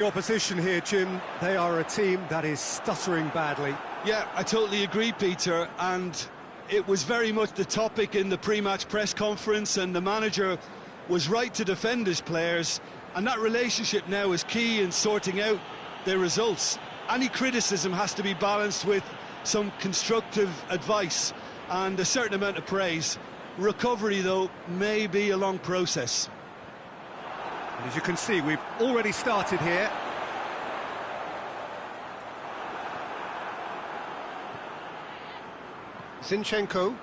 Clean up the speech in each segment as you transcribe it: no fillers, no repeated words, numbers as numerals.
The opposition here, Jim, they are a team that is stuttering badly. Yeah, I totally agree, Peter, and it was very much the topic in the pre-match press conference, and the manager was right to defend his players, and that relationship now is key in sorting out their results. Any criticism has to be balanced with some constructive advice and a certain amount of praise. Recovery, though, may be a long process. And as you can see, we've already started here. Zinchenko.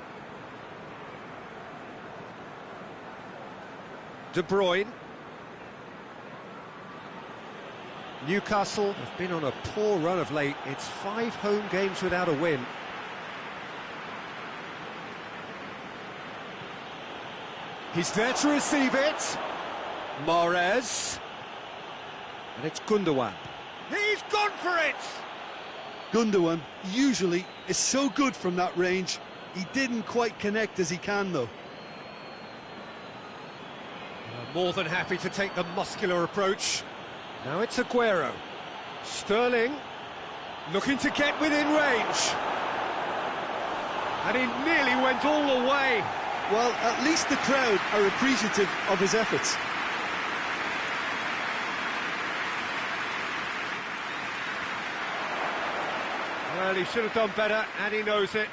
De Bruyne. Newcastle have been on a poor run of late. It's 5 home games without a win. He's there to receive it. Mahrez. And it's Gundogan. He's gone for it! Gundogan usually is so good from that range. He didn't quite connect as he can, though. More than happy to take the muscular approach. Now it's Aguero. Sterling looking to get within range. And he nearly went all the way. Well, at least the crowd are appreciative of his efforts. Well, he should have done better, and he knows it.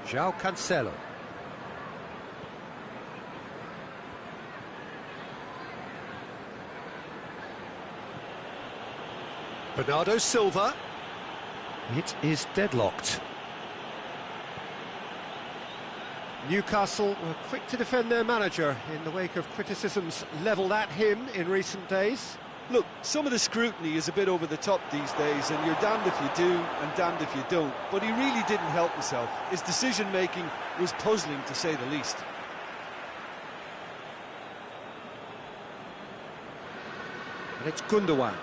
João Cancelo. Bernardo Silva. It is deadlocked. Newcastle were quick to defend their manager in the wake of criticisms levelled at him in recent days. Look, some of the scrutiny is a bit over the top these days, and you're damned if you do and damned if you don't. But he really didn't help himself. His decision-making was puzzling, to say the least. And it's Gundogan.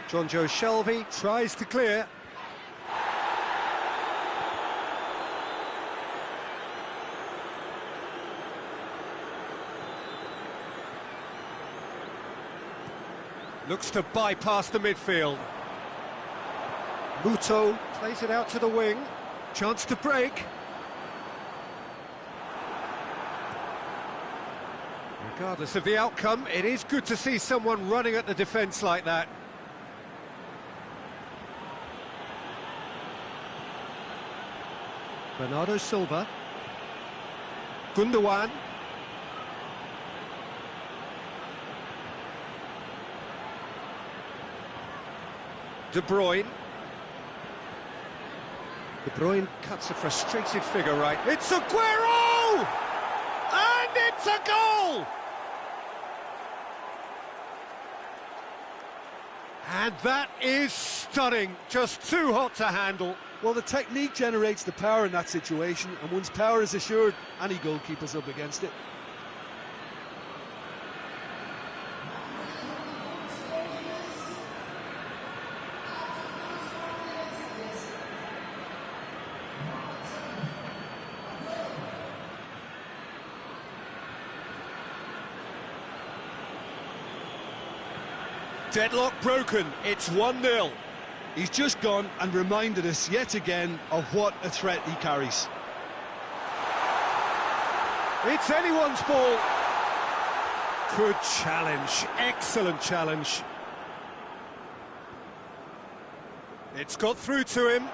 Jonjo Shelvey tries to clear. Looks to bypass the midfield. Muto plays it out to the wing. Chance to break. Regardless of the outcome, it is good to see someone running at the defence like that. Bernardo Silva. Gundogan. De Bruyne. De Bruyne cuts a frustrated figure right. It's Aguero! And it's a goal! And that is stunning. Just too hot to handle. Well, the technique generates the power in that situation, and once power is assured, any goalkeeper's up against it. Deadlock broken. It's 1-0. He's just gone and reminded us yet again of what a threat he carries. It's anyone's ball. Good challenge, excellent challenge. It's got through to him.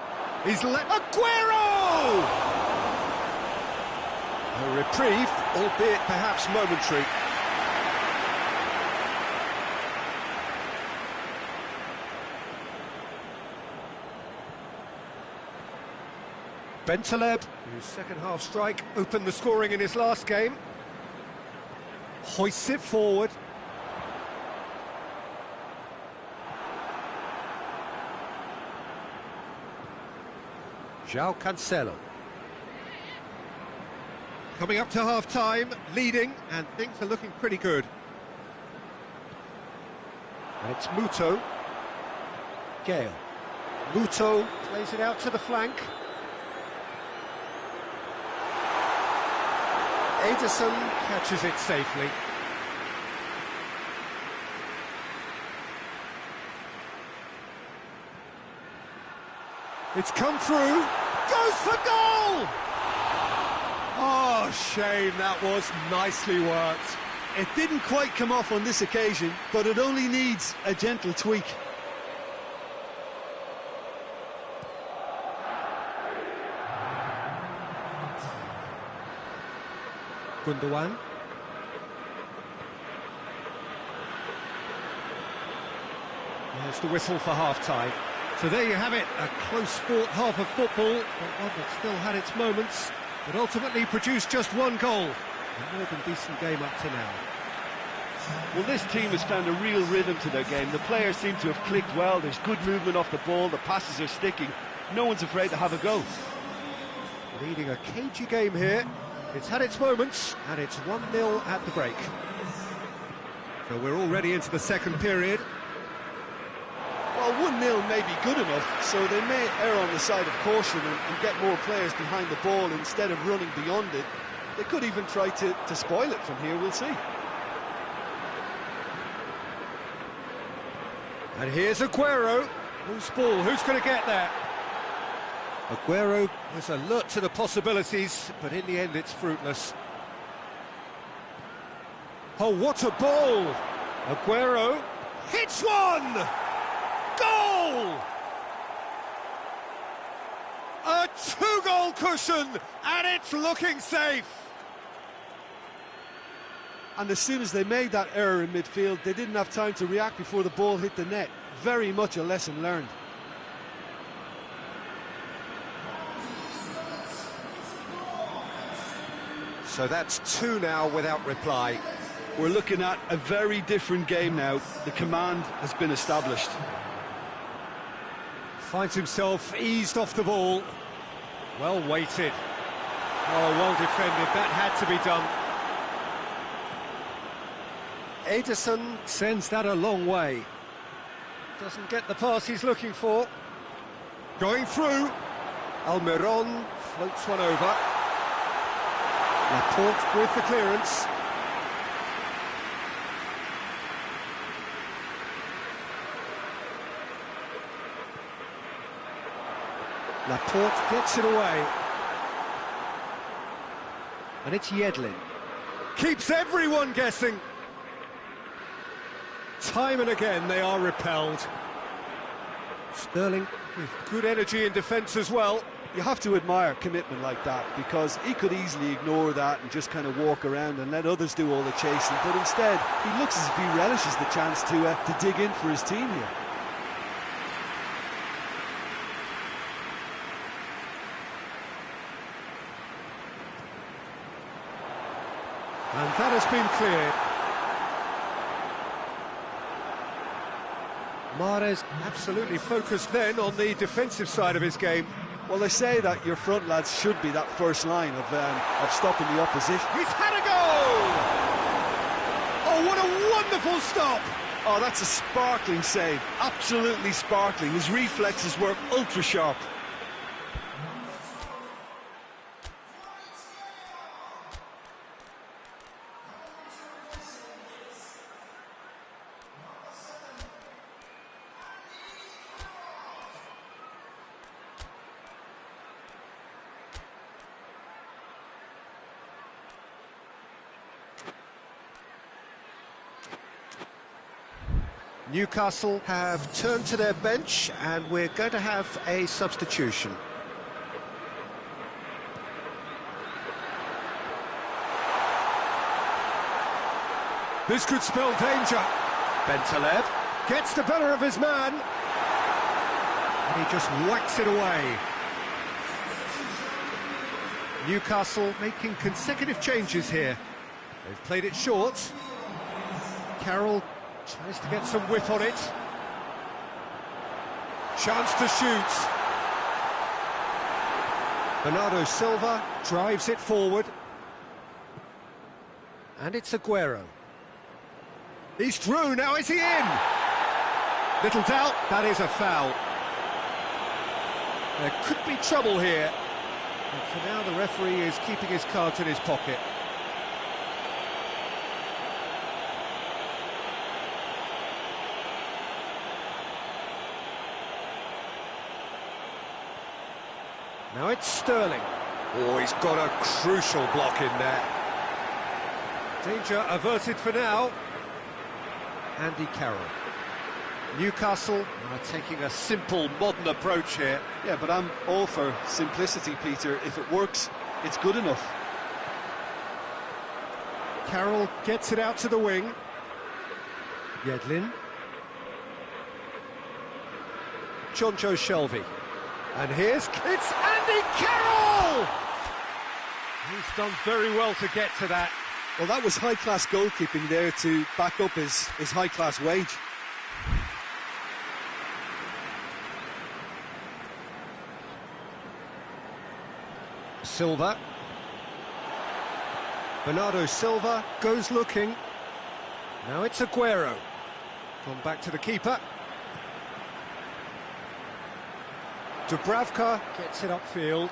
He's let Aguero! A reprieve, albeit perhaps momentary. Bentaleb, whose second-half strike opened the scoring in his last game, hoists it forward. João Cancelo. Coming up to half-time, leading, and things are looking pretty good. And it's Muto. Gale. Muto plays it out to the flank. Ederson catches it safely. It's come through. Goes for goal! Oh, shame, that was nicely worked. It didn't quite come off on this occasion, but it only needs a gentle tweak. Gundogan. There's the whistle for half-time. So there you have it, a close-fought half of football, but one that still had its moments, but ultimately produced just one goal. A more than decent game up to now. Well, this team has found a real rhythm to their game. The players seem to have clicked well. There's good movement off the ball, the passes are sticking. No one's afraid to have a go. Leading a cagey game here. It's had its moments, and it's 1-0 at the break. So we're already into the second period. Well, 1-0 may be good enough, so they may err on the side of caution and get more players behind the ball instead of running beyond it. They could even try to spoil it from here, we'll see. And here's Aguero. Who's ball? Who's going to get there? Aguero was alert to the possibilities, but in the end it's fruitless. Oh, what a ball! Aguero hits one! Goal! A two-goal cushion, and it's looking safe! And as soon as they made that error in midfield, they didn't have time to react before the ball hit the net. Very much a lesson learned. So that's two now without reply. We're looking at a very different game now. The command has been established. Finds himself eased off the ball. Well weighted. Oh, well defended. That had to be done. Ederson sends that a long way. Doesn't get the pass he's looking for. Going through. Almiron floats one over. Laporte with the clearance. Laporte gets it away. And it's Yedlin. Keeps everyone guessing. Time and again they are repelled. Sterling with good energy in defence as well. You have to admire commitment like that, because he could easily ignore that and just kind of walk around and let others do all the chasing, but instead he looks as if he relishes the chance to dig in for his team here. And that has been cleared. Mahrez absolutely focused then on the defensive side of his game. Well, they say that your front lads should be that first line of stopping the opposition. He's had a goal! Oh, what a wonderful stop! Oh, that's a sparkling save, absolutely sparkling. His reflexes were ultra sharp. Newcastle have turned to their bench, and we're going to have a substitution. This could spell danger. Bentaleb gets the better of his man, and he just whacks it away. Newcastle making consecutive changes here. They've played it short. Carroll tries to get some whip on it. Chance to shoot. Bernardo Silva drives it forward. And it's Aguero. He's through, now is he in? Little doubt, that is a foul. There could be trouble here. But for now, the referee is keeping his cards in his pocket. Now it's Sterling. Oh, he's got a crucial block in there. Danger averted for now. Andy Carroll. Newcastle are taking a simple, modern approach here. Yeah, but I'm all for simplicity, Peter. If it works, it's good enough. Carroll gets it out to the wing. Yedlin. Jonjo Shelvey. And it's Andy Carroll! He's done very well to get to that. Well, that was high-class goalkeeping there to back up his high-class wage. Silva. Bernardo Silva goes looking. Now it's Aguero. Gone back to the keeper. Dubravka gets it upfield.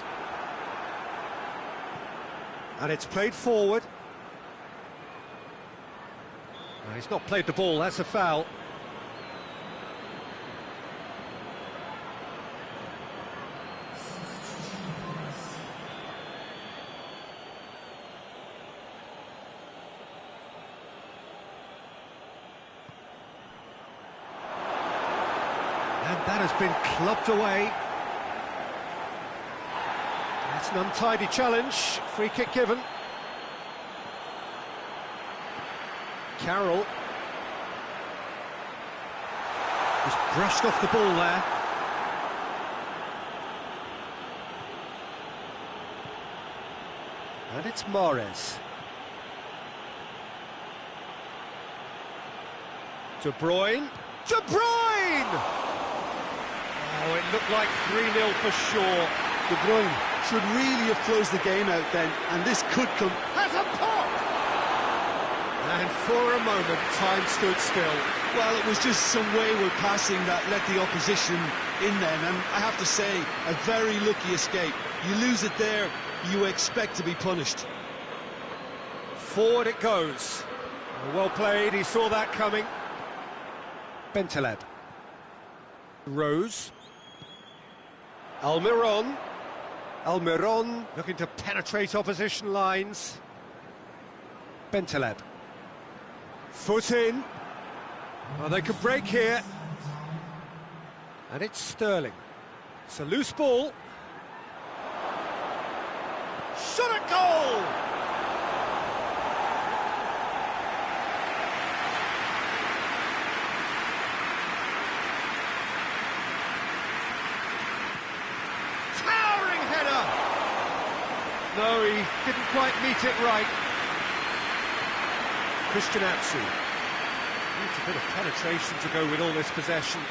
And it's played forward. No, he's not played the ball, that's a foul. And that has been clubbed away. That's an untidy challenge. Free kick given. Carroll. Just brushed off the ball there. And it's Mahrez. De Bruyne. De Bruyne! Oh, it looked like 3-0 for sure. De Bruyne should really have closed the game out then, and this could come. Has a pop! And for a moment, time stood still. Well, it was just some wayward passing that let the opposition in then, and I have to say, a very lucky escape. You lose it there, you expect to be punished. Forward it goes. Well played, he saw that coming. Bentaleb. Rose. Almiron. Almiron looking to penetrate opposition lines. Bentaleb. Foot in. Oh, they could break here. And it's Sterling. It's a loose ball. Shot at goal! Towering header! No, he didn't quite meet it right. Christian Atsu. Needs a bit of penetration to go with all this possession.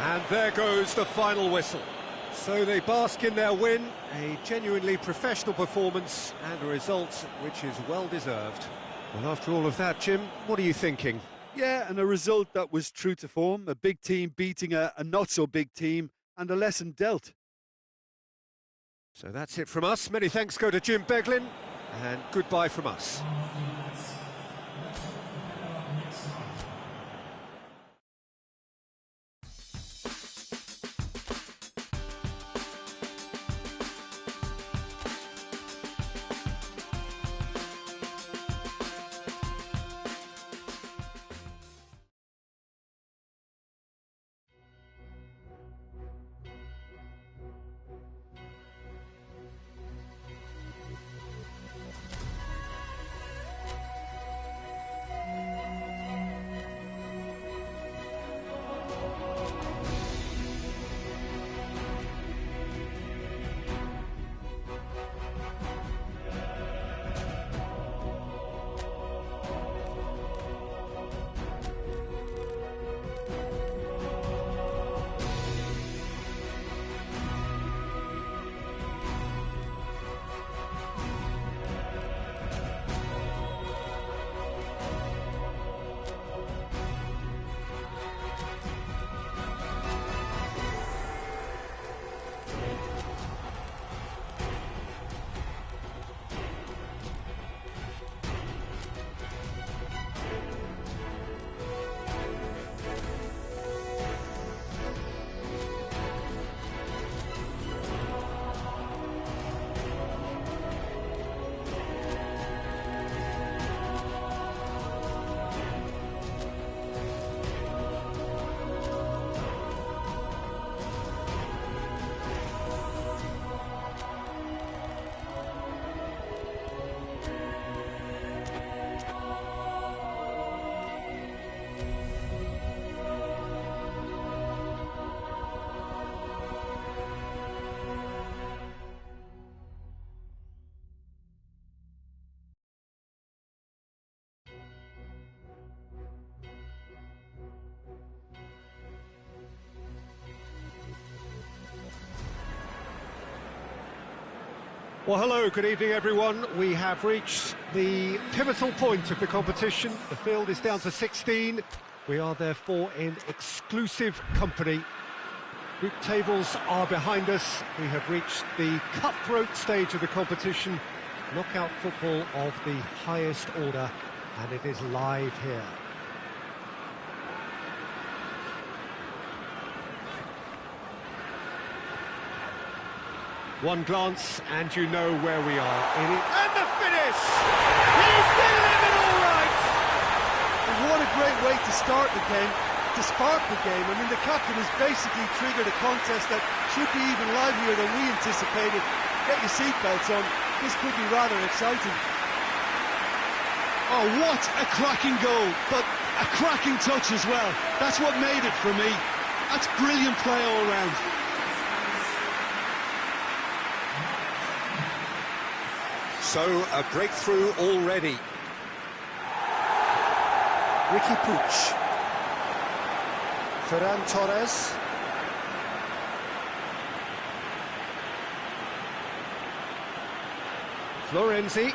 And there goes the final whistle. So they bask in their win, a genuinely professional performance and a result which is well deserved. Well, after all of that, Jim, what are you thinking? Yeah, and a result that was true to form, a big team beating a not-so-big team, and a lesson dealt. So that's it from us. Many thanks go to Jim Beglin, and goodbye from us. Well, hello, good evening, everyone. We have reached the pivotal point of the competition. The field is down to 16. We are therefore in exclusive company. Group tables are behind us. We have reached the cutthroat stage of the competition. Knockout football of the highest order, and it is live here. One glance and you know where we are. And the finish! He's delivered it all right! And what a great way to start the game, to spark the game. I mean, the captain has basically triggered a contest that should be even livelier than we anticipated. Get your seatbelts on, this could be rather exciting. Oh, what a cracking goal, but a cracking touch as well. That's what made it for me. That's brilliant play all round. So, a breakthrough already. Ricky Puig. Ferran Torres. Florenzi.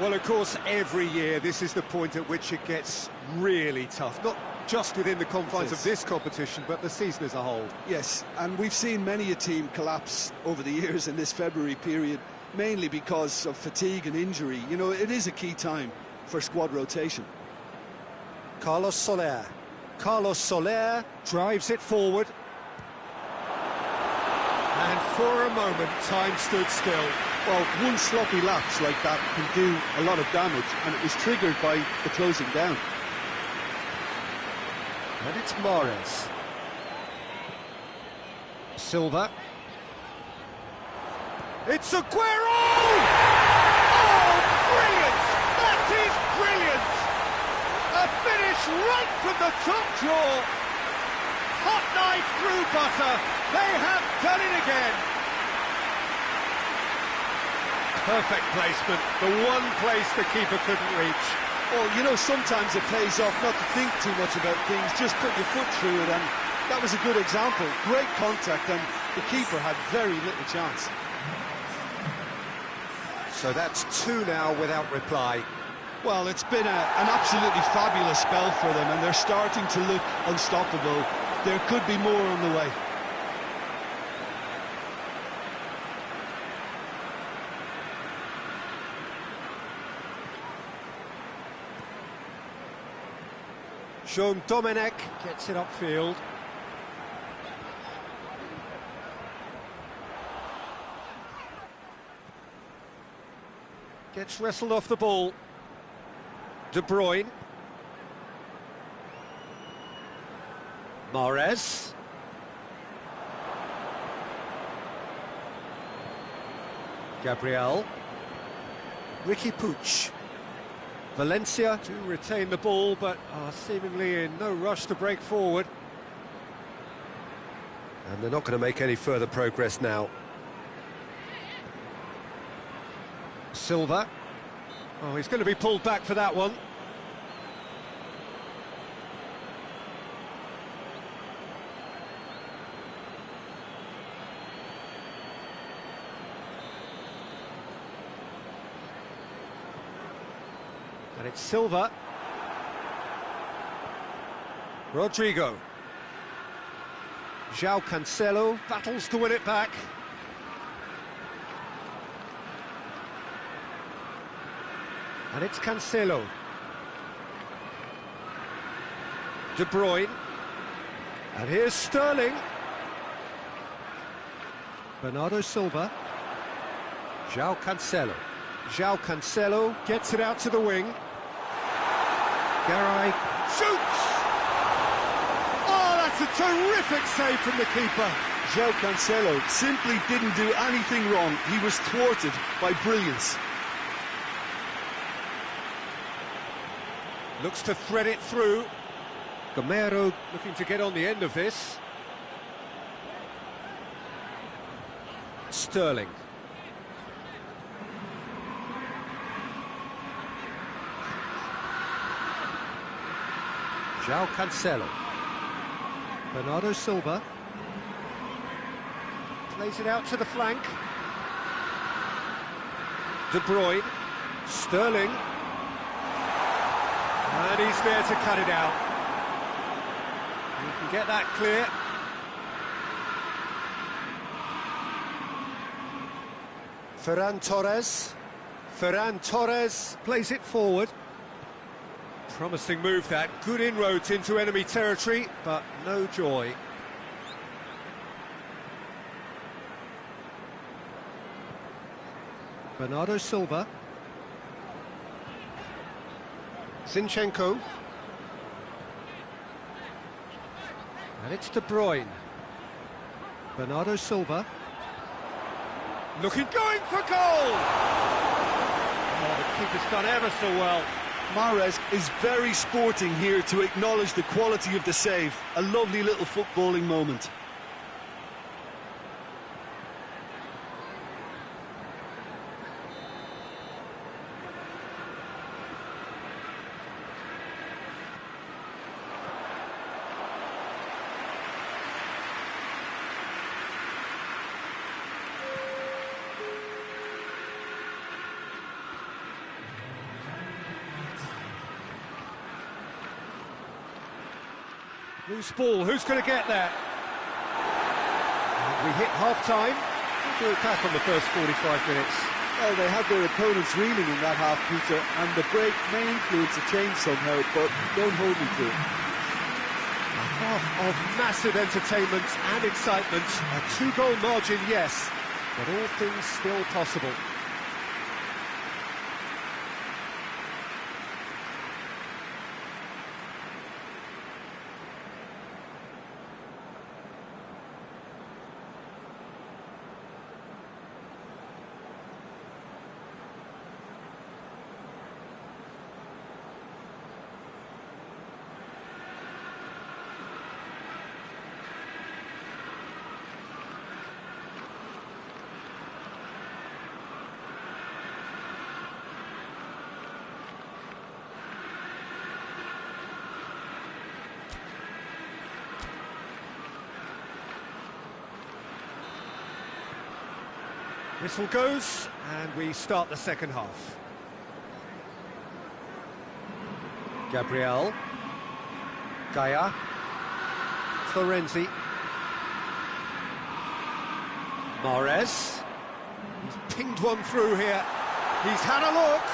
Well, of course, every year this is the point at which it gets really tough. Not just within the confines of this competition, but the season as a whole. Yes, and we've seen many a team collapse over the years in this February period, mainly because of fatigue and injury. You know, it is a key time for squad rotation. Carlos Soler. Carlos Soler drives it forward. And for a moment, time stood still. Well, one sloppy lapse like that can do a lot of damage, and it was triggered by the closing down. And it's Mahrez. Silva. It's Aguero! Oh, brilliant! That is brilliant! A finish right from the top drawer. Hot knife through butter. They have done it again. Perfect placement. The one place the keeper couldn't reach. Well, you know, sometimes it pays off not to think too much about things, just put your foot through it, and that was a good example. Great contact, and the keeper had very little chance. So that's two now without reply. Well, it's been an absolutely fabulous spell for them, and they're starting to look unstoppable. There could be more on the way. Sean Domenech gets it upfield. Gets wrestled off the ball. De Bruyne. Mahrez. Gabriel. Ricky Puig. Valencia to retain the ball, but are seemingly in no rush to break forward. And they're not going to make any further progress now. Silva. Oh, he's going to be pulled back for that one. And it's Silva. Rodrigo. João Cancelo battles to win it back. And it's Cancelo. De Bruyne. And here's Sterling. Bernardo Silva. João Cancelo. João Cancelo gets it out to the wing. Garay shoots! Oh, that's a terrific save from the keeper. João Cancelo simply didn't do anything wrong. He was thwarted by brilliance. Looks to thread it through. Gamero looking to get on the end of this. Sterling. João Cancelo. Bernardo Silva. Plays it out to the flank. De Bruyne, Sterling. And he's there to cut it out. You can get that clear. Ferran Torres. Ferran Torres plays it forward. Promising move that. Good inroads into enemy territory, but no joy. Bernardo Silva. Zinchenko. And it's De Bruyne. Bernardo Silva. Looking, going for goal! Oh, the keeper's done ever so well. Mahrez is very sporting here to acknowledge the quality of the save. A lovely little footballing moment. Loose ball, who's going to get that? We hit half-time. What do you look back on the first 45 minutes? Well, they had their opponents reeling in that half, Peter, and the break may influence a change somehow, but don't hold me to it. A half of massive entertainment and excitement. A two-goal margin, yes, but all things still possible. Whistle goes, and we start the second half. Gabriel. Gaia. Florenzi. Mahrez. He's pinged one through here. He's had a look.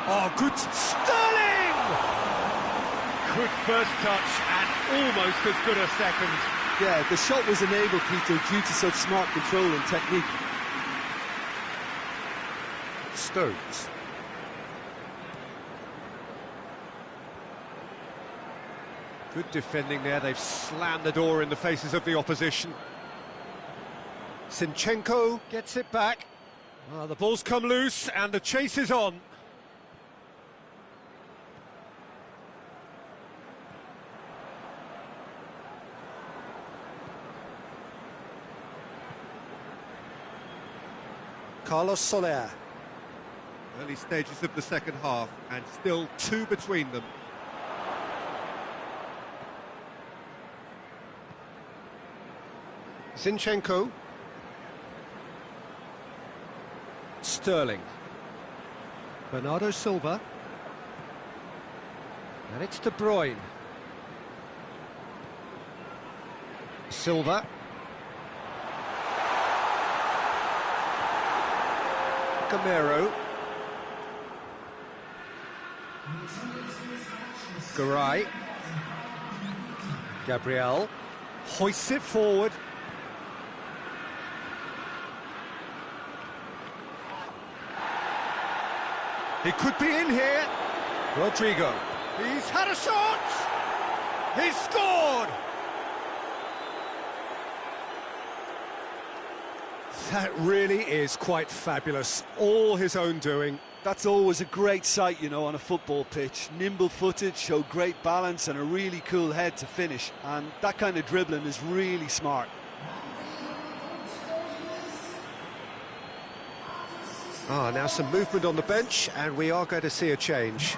Oh, good. Sterling! Good first touch, and almost as good a second. Yeah, the shot was enabled, Peter, due to such smart control and technique. Stones. Good defending there, they've slammed the door in the faces of the opposition. Zinchenko gets it back. The ball's come loose and the chase is on. Carlos Soler. Early stages of the second half, and still two between them. Zinchenko. Sterling. Bernardo Silva. And it's De Bruyne. Silva. Gamero. Garay. Gabriel hoists it forward. He could be in here. Rodrigo. He's had a shot. He's scored. That really is quite fabulous. All his own doing. That's always a great sight, you know, on a football pitch. Nimble-footed, showed great balance and a really cool head to finish. And that kind of dribbling is really smart. Now some movement on the bench, and we are going to see a change.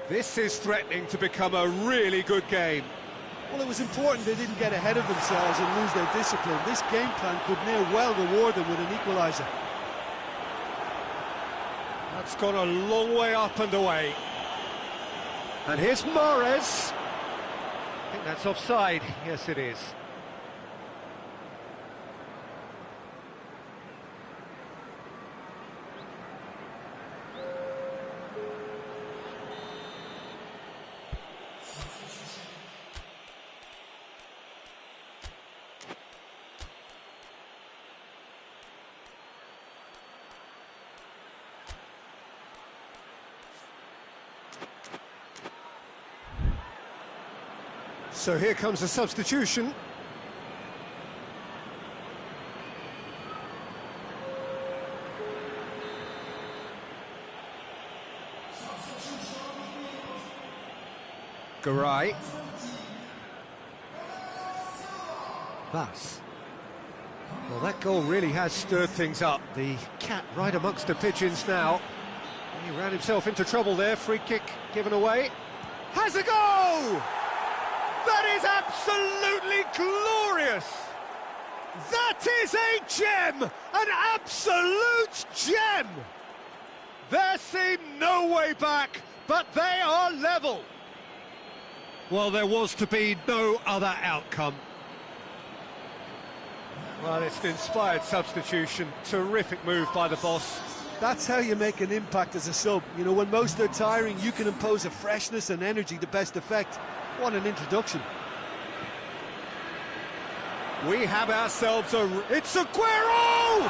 This is threatening to become a really good game. Well, it was important they didn't get ahead of themselves and lose their discipline. This game plan could near well reward them with an equaliser. That's gone a long way up and away. And here's Mahrez. I think that's offside. Yes, it is. So here comes a substitution. Garay. Vas. Well, that goal really has stirred things up. The cat right amongst the pigeons now. He ran himself into trouble there. Free kick given away. Has a goal! That is absolutely glorious! That is a gem! An absolute gem! There seemed no way back, but they are level. Well, there was to be no other outcome. Well, it's an inspired substitution. Terrific move by the boss. That's how you make an impact as a sub. You know, when most are tiring, you can impose a freshness and energy to best effect. What an introduction. We have ourselves a... It's Aguero!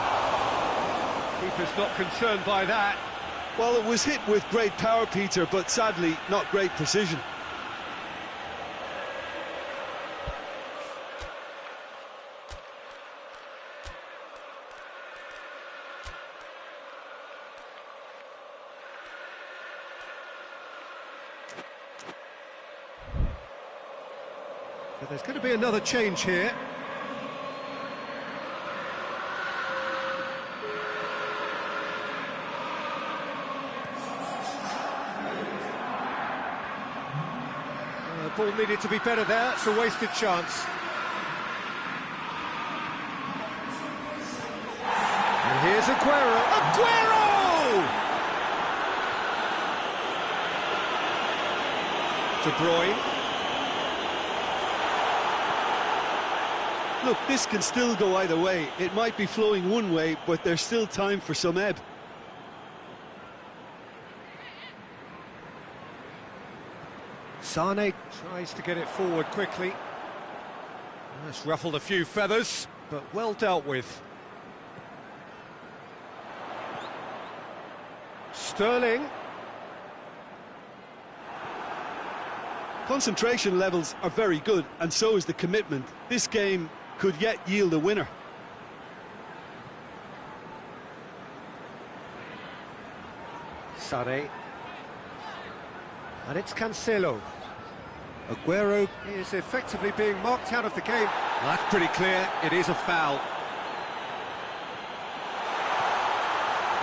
Keeper's not concerned by that. Well, it was hit with great power, Peter, but sadly, not great precision. So there's going to be another change here. The ball needed to be better there. It's a wasted chance. And here's Aguero. Aguero! De Bruyne. Look, this can still go either way. It might be flowing one way, but there's still time for some ebb. Sane tries to get it forward quickly. That's ruffled a few feathers, but well dealt with. Sterling. Concentration levels are very good, and so is the commitment. This game could yet yield a winner. Sane. And it's Cancelo. Aguero is effectively being marked out of the game. Well, that's pretty clear. It is a foul.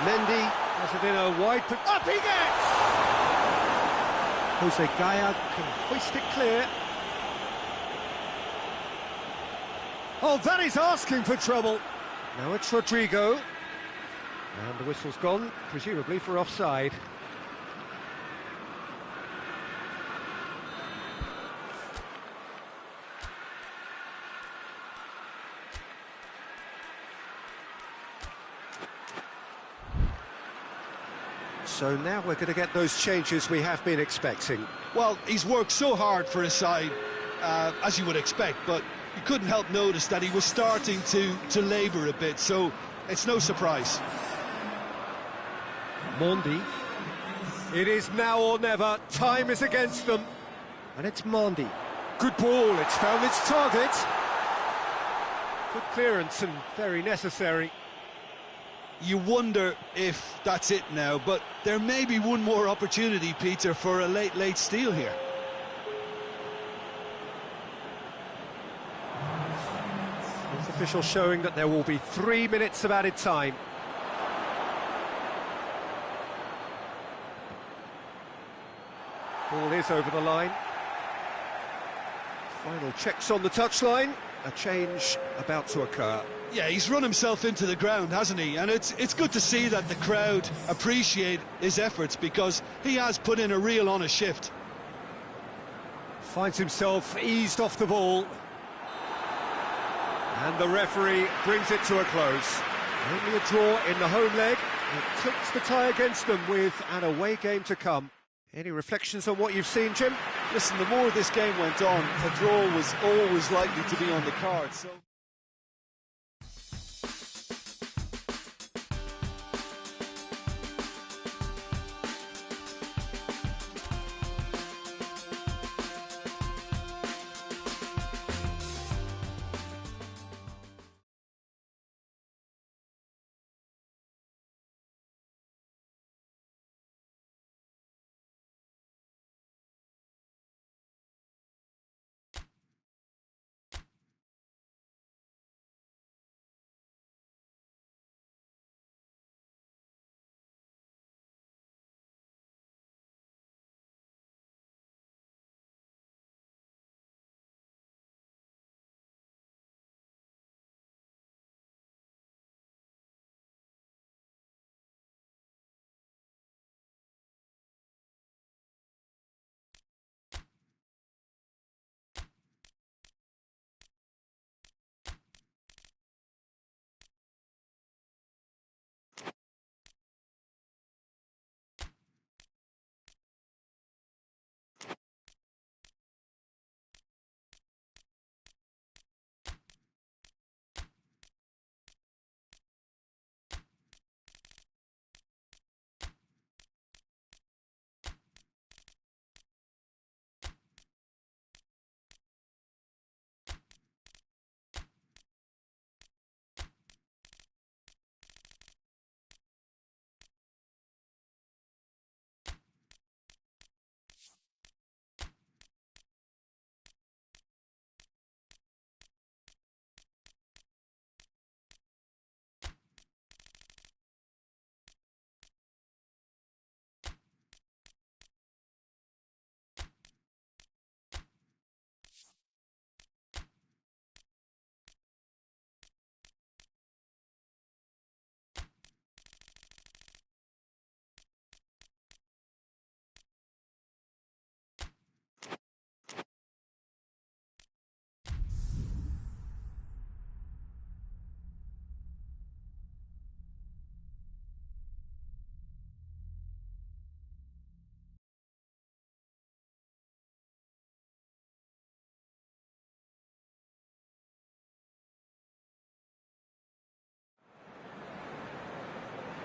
Mendy has it in a wide... Up he gets! Jose Gaya can hoist it clear. Oh, that is asking for trouble. Now it's Rodrigo. And the whistle's gone, presumably for offside. So now we're going to get those changes we have been expecting. Well, he's worked so hard for his side, as you would expect, but you couldn't help notice that he was starting to labour a bit, so it's no surprise. Mondi. It is now or never. Time is against them. And it's Mondi. Good ball. It's found its target. Good clearance and very necessary. You wonder if that's it now, but there may be one more opportunity, Peter, for a late steal here. Fourth official showing that there will be 3 minutes of added time. Ball is over the line. Final checks on the touchline. A change about to occur. Yeah, he's run himself into the ground, hasn't he? And it's good to see that the crowd appreciate his efforts, because he has put in a real honest shift. Finds himself eased off the ball. And the referee brings it to a close. Only a draw in the home leg. It tilts the tie against them with an away game to come. Any reflections on what you've seen, Jim? Listen, the more this game went on, a draw was always likely to be on the cards. So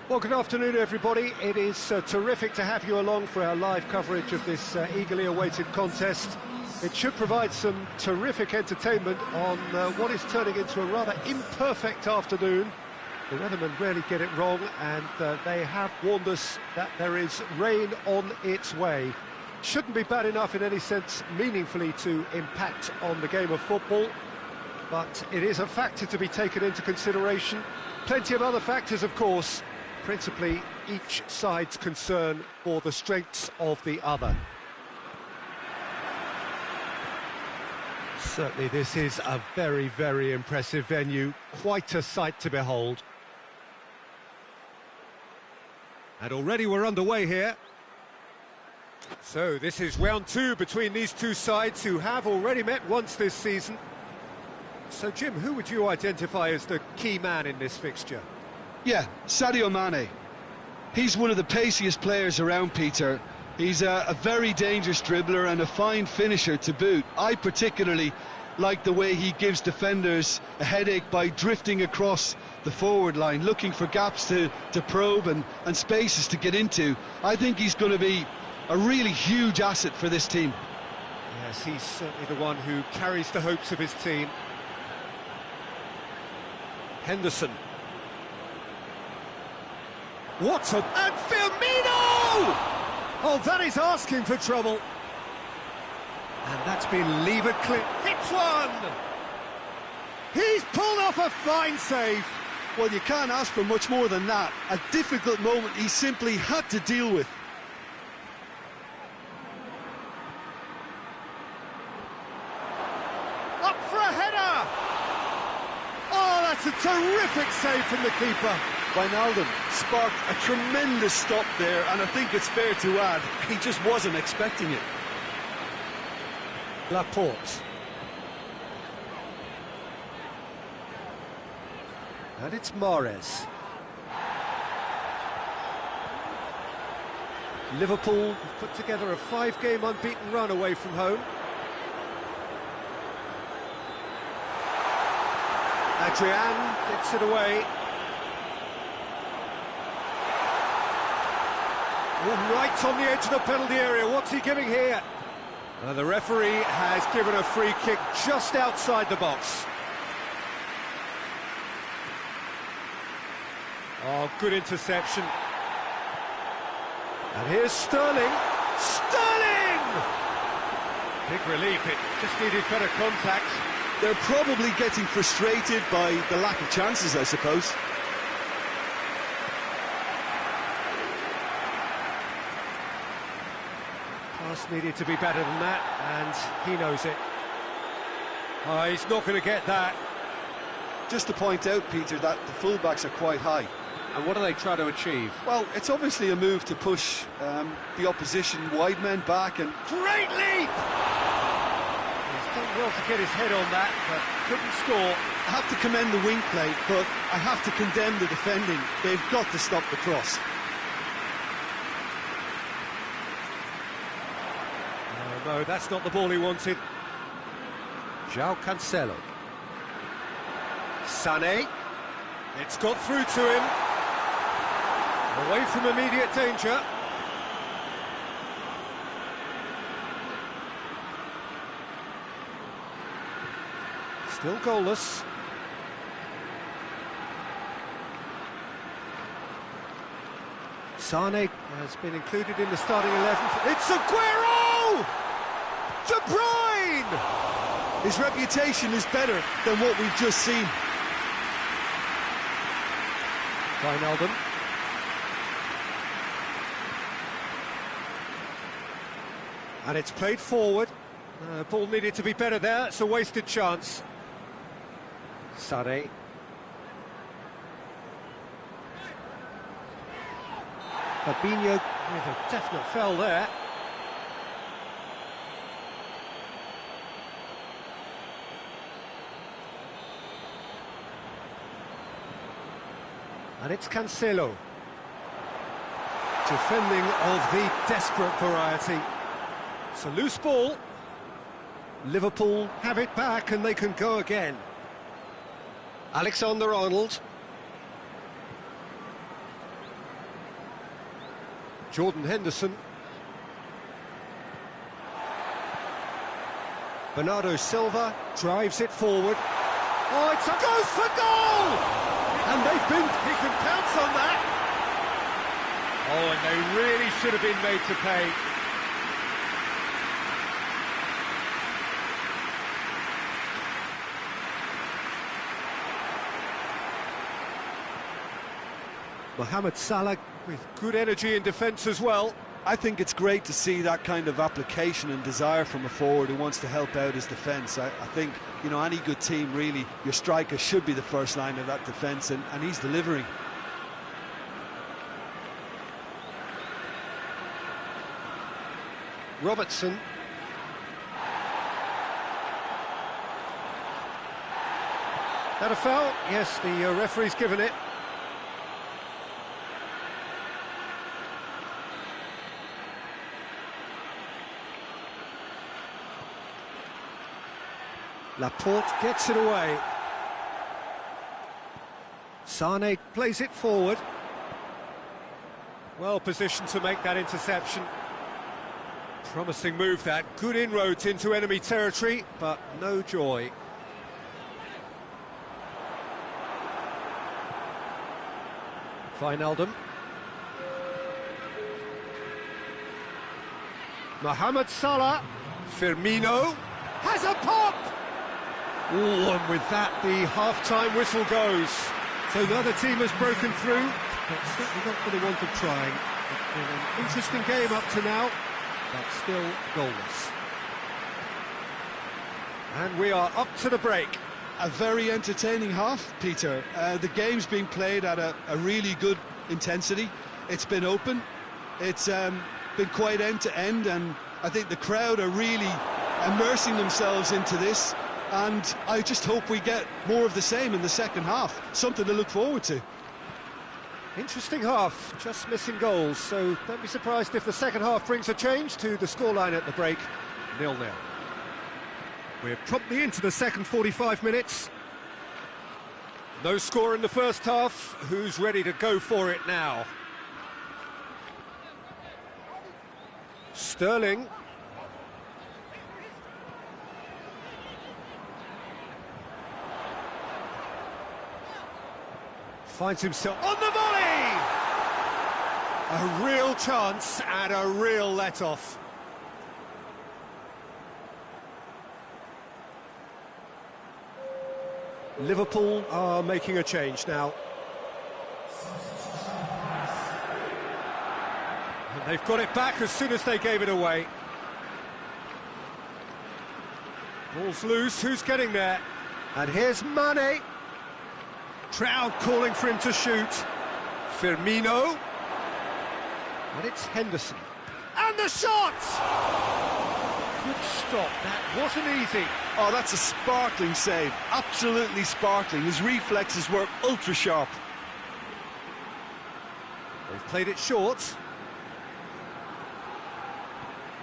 Well, good afternoon, everybody. It is terrific to have you along for our live coverage of this eagerly awaited contest. It should provide some terrific entertainment on what is turning into a rather imperfect afternoon. The weathermen rarely get it wrong, and they have warned us that there is rain on its way. Shouldn't be bad enough in any sense meaningfully to impact on the game of football, but it is a factor to be taken into consideration. Plenty of other factors, of course, principally each side's concern for the strengths of the other. Certainly this is a very, very impressive venue, quite a sight to behold. And already we're underway here. So this is round two between these two sides who have already met once this season. So Jim, who would you identify as the key man in this fixture? Yeah, Sadio Mane. He's one of the paciest players around, Peter. He's a very dangerous dribbler and a fine finisher to boot. I particularly like the way he gives defenders a headache by drifting across the forward line, looking for gaps to probe and spaces to get into. I think he's going to be a really huge asset for this team. Yes, he's certainly the one who carries the hopes of his team. Henderson. What a... And Firmino! Oh, that is asking for trouble. And that's been levered clear. Hits one! He's pulled off a fine save. Well, you can't ask for much more than that. A difficult moment he simply had to deal with. Terrific save from the keeper. Wijnaldum sparked a tremendous stop there, and I think it's fair to add, he just wasn't expecting it. Laporte. And it's Mahrez. Liverpool have put together a 5-game unbeaten run away from home. Adrian gets it away. Oh, right on the edge of the penalty area. What's he giving here? The referee has given a free kick just outside the box. Oh, good interception. And here's Sterling. Sterling! Big relief, it just needed better contact. They're probably getting frustrated by the lack of chances, I suppose. Pass needed to be better than that, and he knows it. Oh, he's not going to get that. Just to point out, Peter, that the fullbacks are quite high. And what do they try to achieve? Well, it's obviously a move to push the opposition wide men back, and Great leap! He's done well to get his head on that, but couldn't score. I have to commend the wing play, but I have to condemn the defending. They've got to stop the cross. No, that's not the ball he wanted. João Cancelo. Sané. It's got through to him. Away from immediate danger. Still goalless. Sané has been included in the starting 11. It's Aguero! De Bruyne! His reputation is better than what we've just seen. Wijnaldum. And it's played forward. Ball needed to be better there. It's a wasted chance. Sané. Fabinho with a definite foul there. And it's Cancelo. Defending of the desperate variety. It's a loose ball. Liverpool have it back and they can go again. Alexander-Arnold. Jordan Henderson. Bernardo Silva drives it forward. Oh, it's a goes for goal! And he can pounce on that. Oh, and they really should have been made to pay. Mohamed Salah with good energy in defence as well. I think it's great to see that kind of application and desire from a forward who wants to help out his defence. I think, you know, any good team, really, your striker should be the first line of that defence, and he's delivering. Robertson. That a foul? Yes, the referee's given it. Laporte gets it away. Sané plays it forward. Well positioned to make that interception. Promising move that. Good inroads into enemy territory, but no joy. Wijnaldum. Mohamed Salah. Firmino has a pop! Oh, and with that, the half-time whistle goes. So the other team has broken through, but certainly not for the want of trying. It's been an interesting game up to now, but still goalless. And we are up to the break. a very entertaining half, Peter. The game's been played at a really good intensity. It's been open. It's been quite end-to-end, and I think the crowd are really immersing themselves into this, and I just hope we get more of the same in the second half. Something to look forward to. Interesting half, just missing goals, so don't be surprised if the second half brings a change to the scoreline at the break, 0-0. We're promptly into the second 45 minutes. No score in the first half. Who's ready to go for it now? Sterling. Finds himself on the volley! A real chance and a real let-off. Liverpool are making a change now. And they've got it back as soon as they gave it away. Ball's loose, who's getting there? And here's Mane. Crowd calling for him to shoot. Firmino. And it's Henderson. And the shot! Good stop, that wasn't easy. Oh, that's a sparkling save, absolutely sparkling. His reflexes were ultra sharp. They've played it short.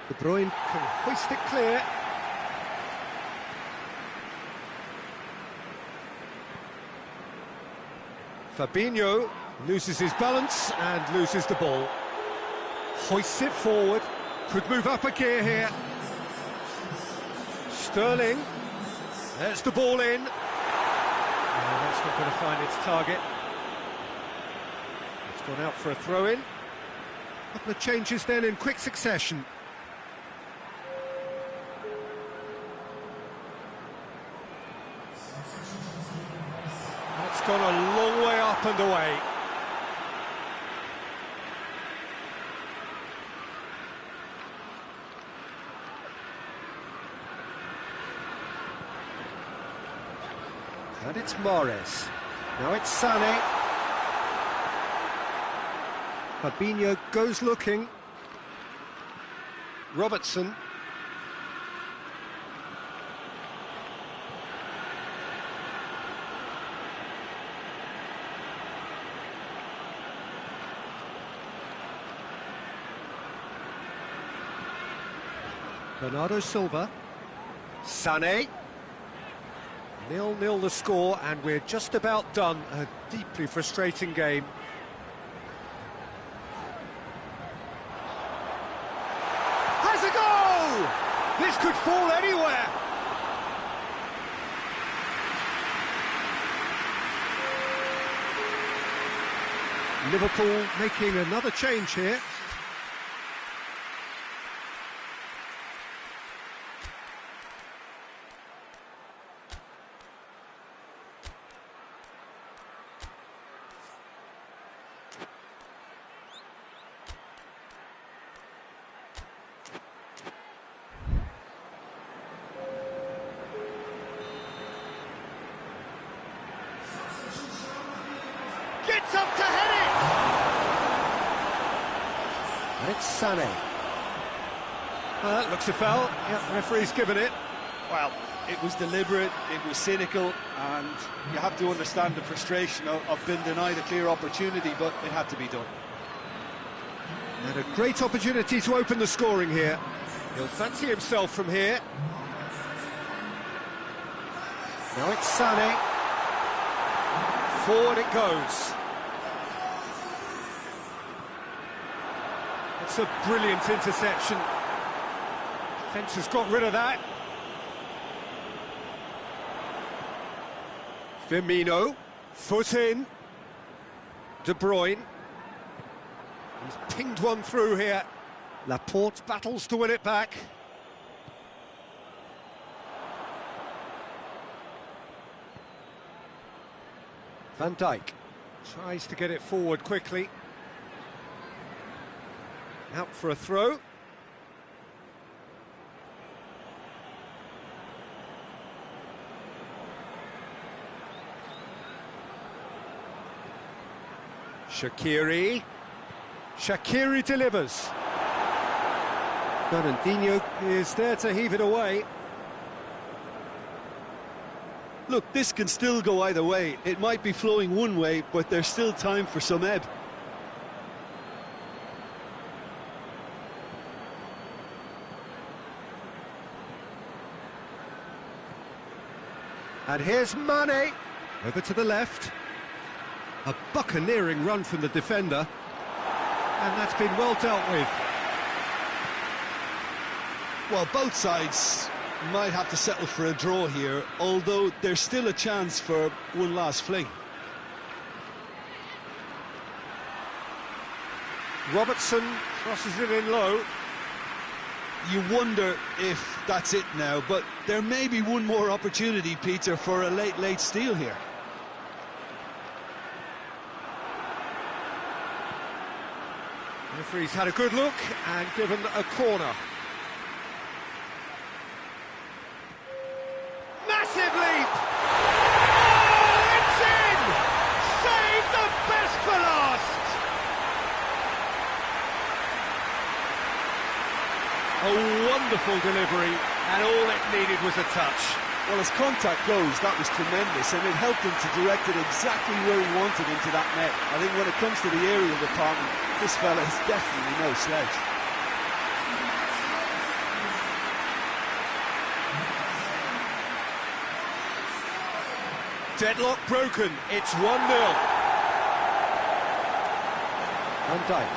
De Bruyne can hoist it clear. Fabinho loses his balance and loses the ball. Hoists it forward, could move up a gear here. Sterling, there's the ball in. No, that's not going to find its target. It's gone out for a throw-in. A couple of changes then in quick succession. That's gone a long way up and away. And it's Mahrez. Now it's Sané. Fabinho goes looking. Robertson. Bernardo Silva. Sané. 0-0 the score, and we're just about done. A deeply frustrating game. Has a goal! This could fall anywhere. Liverpool making another change here. Gets up to head it! And it's Sané. That looks a foul. Yeah, referee's given it. Well, it was deliberate, it was cynical, and you have to understand the frustration of being denied a clear opportunity, but it had to be done. And a great opportunity to open the scoring here. He'll fancy himself from here. Now it's Sané. Forward it goes. It's a brilliant interception. Defence has got rid of that. Firmino, foot in. De Bruyne. He's pinged one through here. Laporte battles to win it back. Van Dijk tries to get it forward quickly. Out for a throw. Shaqiri. Shaqiri delivers. Fernandinho is there to heave it away. Look, this can still go either way. It might be flowing one way, but there's still time for some ebb. And here's Mane. Over to the left. A buccaneering run from the defender. And that's been well dealt with. Well, both sides might have to settle for a draw here, although there's still a chance for one last fling. Robertson crosses it in low. You wonder if that's it now, but there may be one more opportunity, Peter, for a late steal here. The referee's had a good look and given a corner. Massive leap! Oh, it's in! Save the best for last! A wonderful delivery, and all it needed was a touch. Well, as contact goes, that was tremendous, and it helped him to direct it exactly where he wanted into that net. I think when it comes to the aerial department, this fella is definitely no slouch. Deadlock broken, it's 1-0. Van Dijk.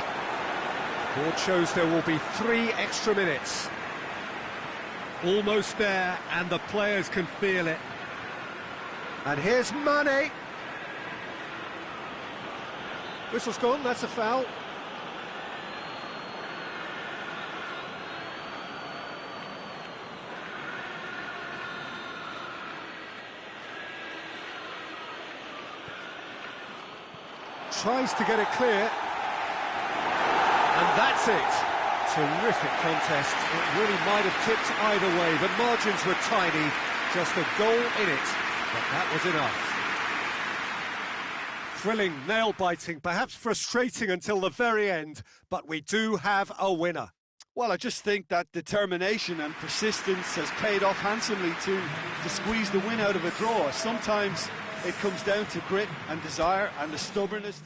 Board shows there will be 3 extra minutes. Almost there, and the players can feel it. And here's Mane. Whistle's gone, that's a foul. Tries to get it clear. And that's it. Terrific contest. It really might have tipped either way. The margins were tiny, just a goal in it, but that was enough. Thrilling, nail-biting, perhaps frustrating until the very end, but we do have a winner. Well, I just think that determination and persistence has paid off handsomely to squeeze the win out of a draw. Sometimes it comes down to grit and desire and the stubbornness.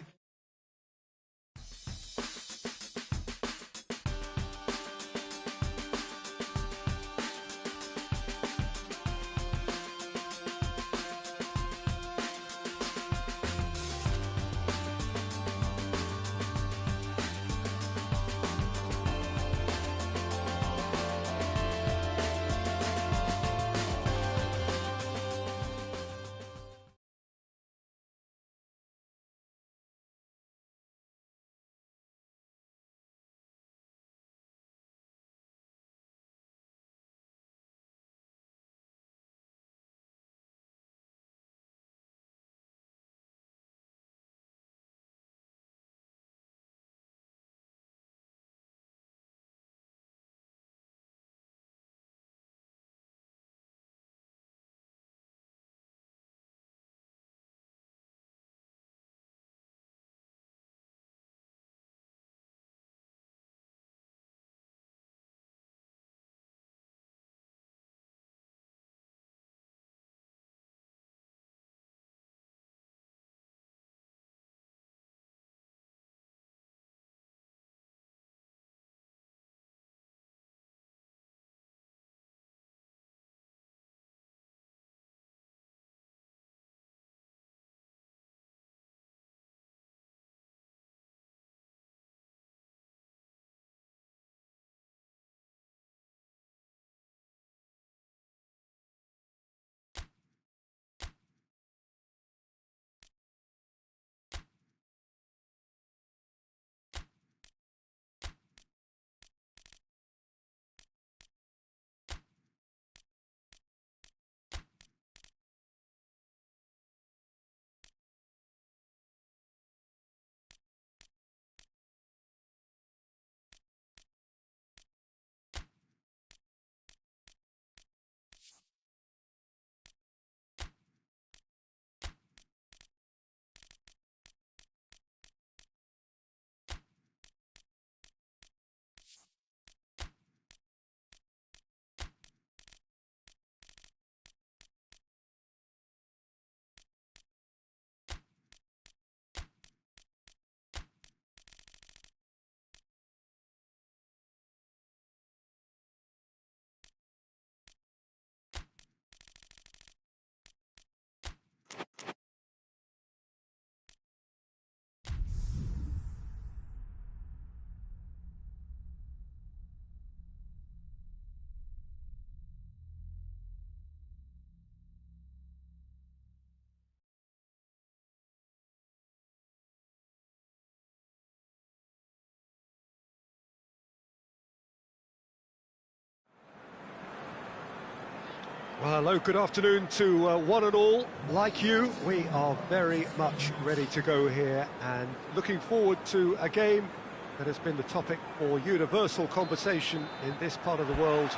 Well, hello, good afternoon to one and all. Like you, we are very much ready to go here and looking forward to a game that has been the topic for universal conversation in this part of the world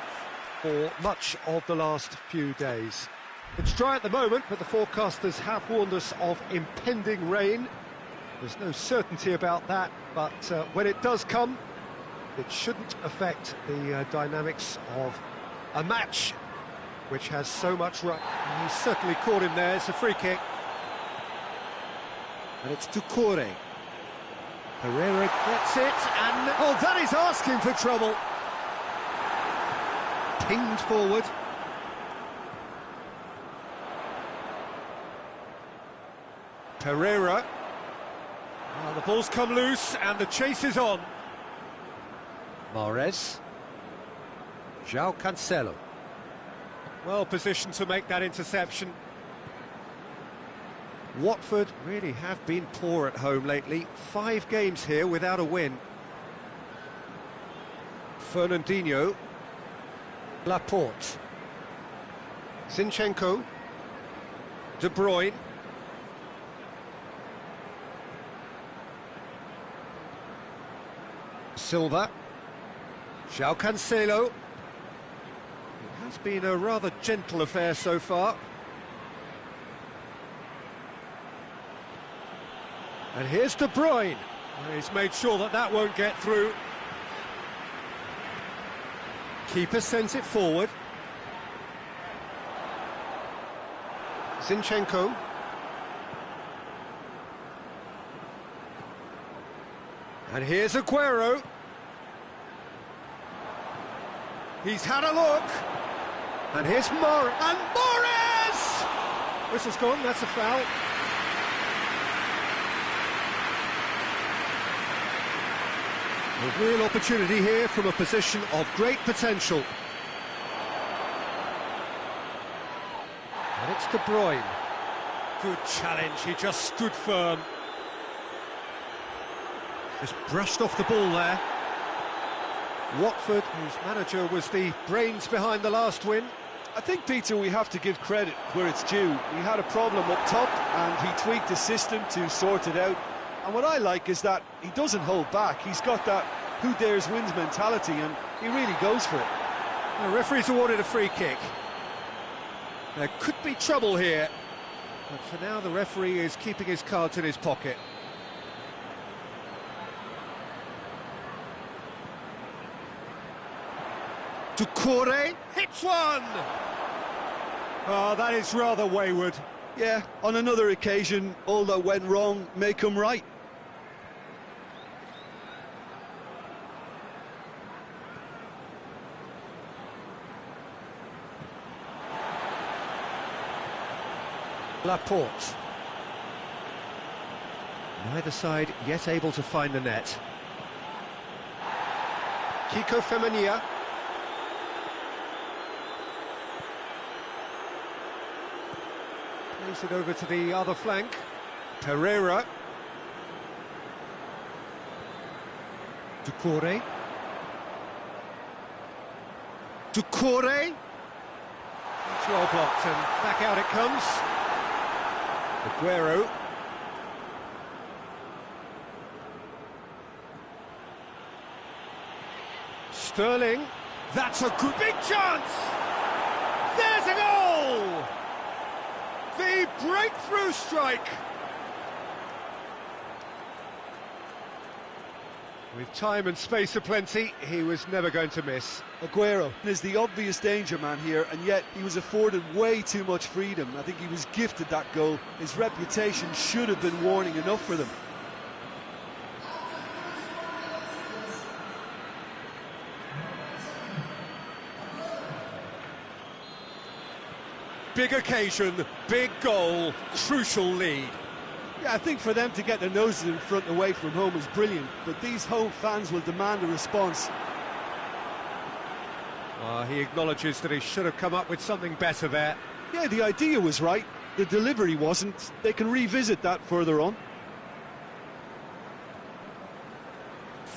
for much of the last few days. It's dry at the moment, but the forecasters have warned us of impending rain. There's no certainty about that, but when it does come, it shouldn't affect the dynamics of a match which has so much right. He's certainly caught him there. It's a free kick. And it's Doucouré. Herrera gets it, and oh, that is asking for trouble. Pinged forward. Herrera. Well, the ball's come loose, and the chase is on. Mahrez. João Cancelo. Well positioned to make that interception. Watford really have been poor at home lately. 5 games here without a win. Fernandinho. Laporte. Zinchenko. De Bruyne. Silva. João Cancelo. It has been a rather gentle affair so far. And here's De Bruyne. He's made sure that that won't get through. Keeper sends it forward. Zinchenko. And here's Aguero. He's had a look. And here's Mahrez. And Mahrez! Whistle's gone, that's a foul. A real opportunity here from a position of great potential. And it's De Bruyne. Good challenge, he just stood firm. Just brushed off the ball there. Watford, whose manager was the brains behind the last win. I think, Peter, we have to give credit where it's due. He had a problem up top and he tweaked the system to sort it out. And what I like is that he doesn't hold back. He's got that who dares wins mentality and he really goes for it. The referee's awarded a free kick. There could be trouble here, but for now the referee is keeping his cards in his pocket. Doucouré hits one! Oh, that is rather wayward. Yeah, on another occasion, all that went wrong may come right. Laporte. Neither side yet able to find the net. Kiko Femenia. Plays it over to the other flank. Herrera. Doucouré. Doucouré. It's well blocked and back out it comes. Aguero. Sterling. That's a good big chance! There's a goal! The breakthrough strike! With time and space aplenty, he was never going to miss. Aguero is the obvious danger man here, and yet he was afforded way too much freedom. I think he was gifted that goal. His reputation should have been warning enough for them. Big occasion, big goal, crucial lead. Yeah, I think for them to get their noses in front away from home is brilliant, but these home fans will demand a response. He acknowledges that he should have come up with something better there. Yeah, the idea was right, the delivery wasn't. They can revisit that further on.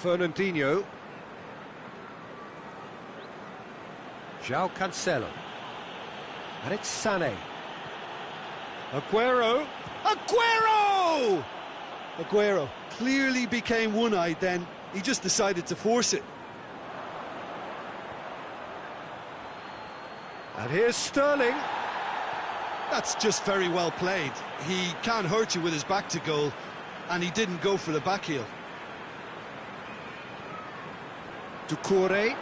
Fernandinho. João Cancelo. And it's Sané. Aguero. Aguero! Aguero clearly became one-eyed then. He just decided to force it. And here's Sterling. That's just very well played. He can't hurt you with his back to goal, and he didn't go for the back heel. Doucouré.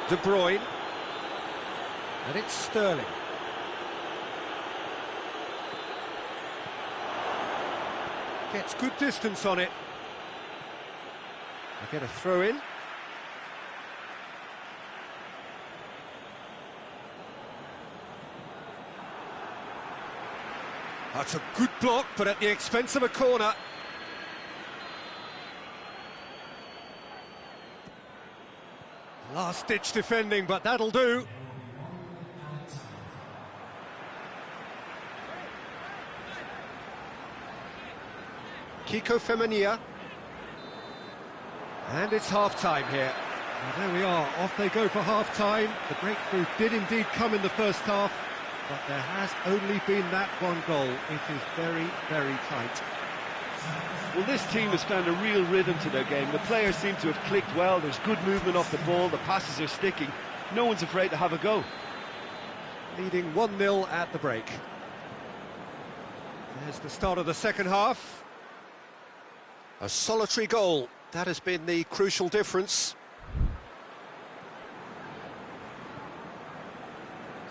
De Bruyne. And it's Sterling. Gets good distance on it. They get a throw in. That's a good block, but at the expense of a corner. Last-ditch defending, but that'll do. Kiko Femenia. And it's half-time here. And there we are, off they go for half-time. The breakthrough did indeed come in the first half, but there has only been that one goal. It is very, very tight. Well, this team has found a real rhythm to their game. The players seem to have clicked well. There's good movement off the ball. The passes are sticking. No one's afraid to have a go. Leading 1-0 at the break. There's the start of the second half. A solitary goal. That has been the crucial difference.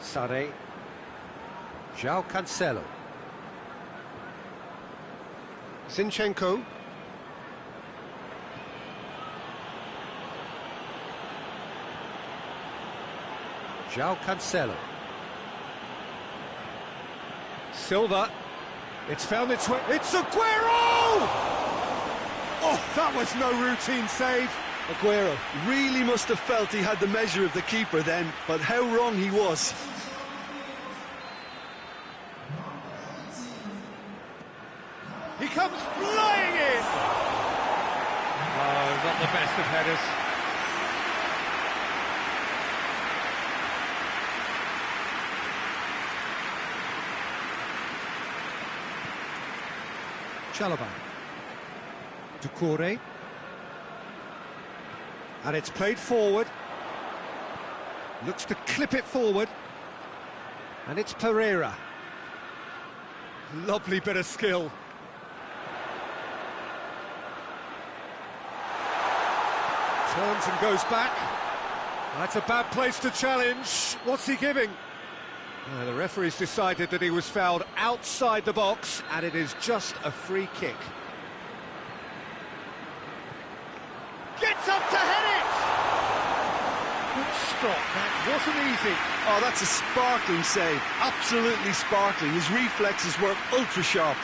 Sané. João Cancelo. Zinchenko. João Cancelo. Silva. It's found its way. It's Aguero! Oh, that was no routine save. Aguero really must have felt he had the measure of the keeper then, but how wrong he was. He comes flying in! Oh, not the best of headers. Chalobah. Doucouré. And it's played forward. Looks to clip it forward. And it's Pereira. Lovely bit of skill. Turns and goes back. That's a bad place to challenge. What's he giving? The referee's decided that he was fouled outside the box, and it is just a free kick. Gets up to head it! Good stop, that wasn't easy. Oh, that's a sparkling save, absolutely sparkling. His reflexes were ultra sharp.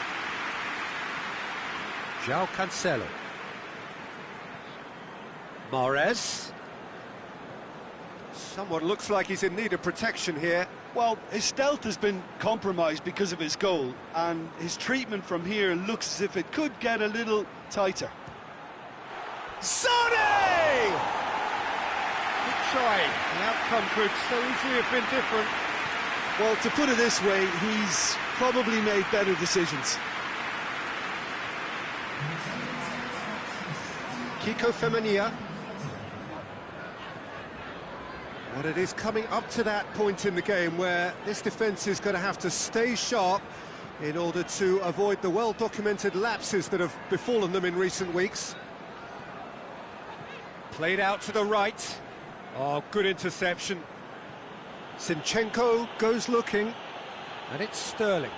João Cancelo. Mahrez. Someone looks like he's in need of protection here. Well, his stealth has been compromised because of his goal, and his treatment from here looks as if it could get a little tighter. Sané! Good try. The outcome could so easily have been different. Well, to put it this way, he's probably made better decisions. Kiko Femenia. Well, it is coming up to that point in the game where this defence is going to have to stay sharp in order to avoid the well-documented lapses that have befallen them in recent weeks. Played out to the right. Oh, good interception. Zinchenko goes looking, and it's Sterling.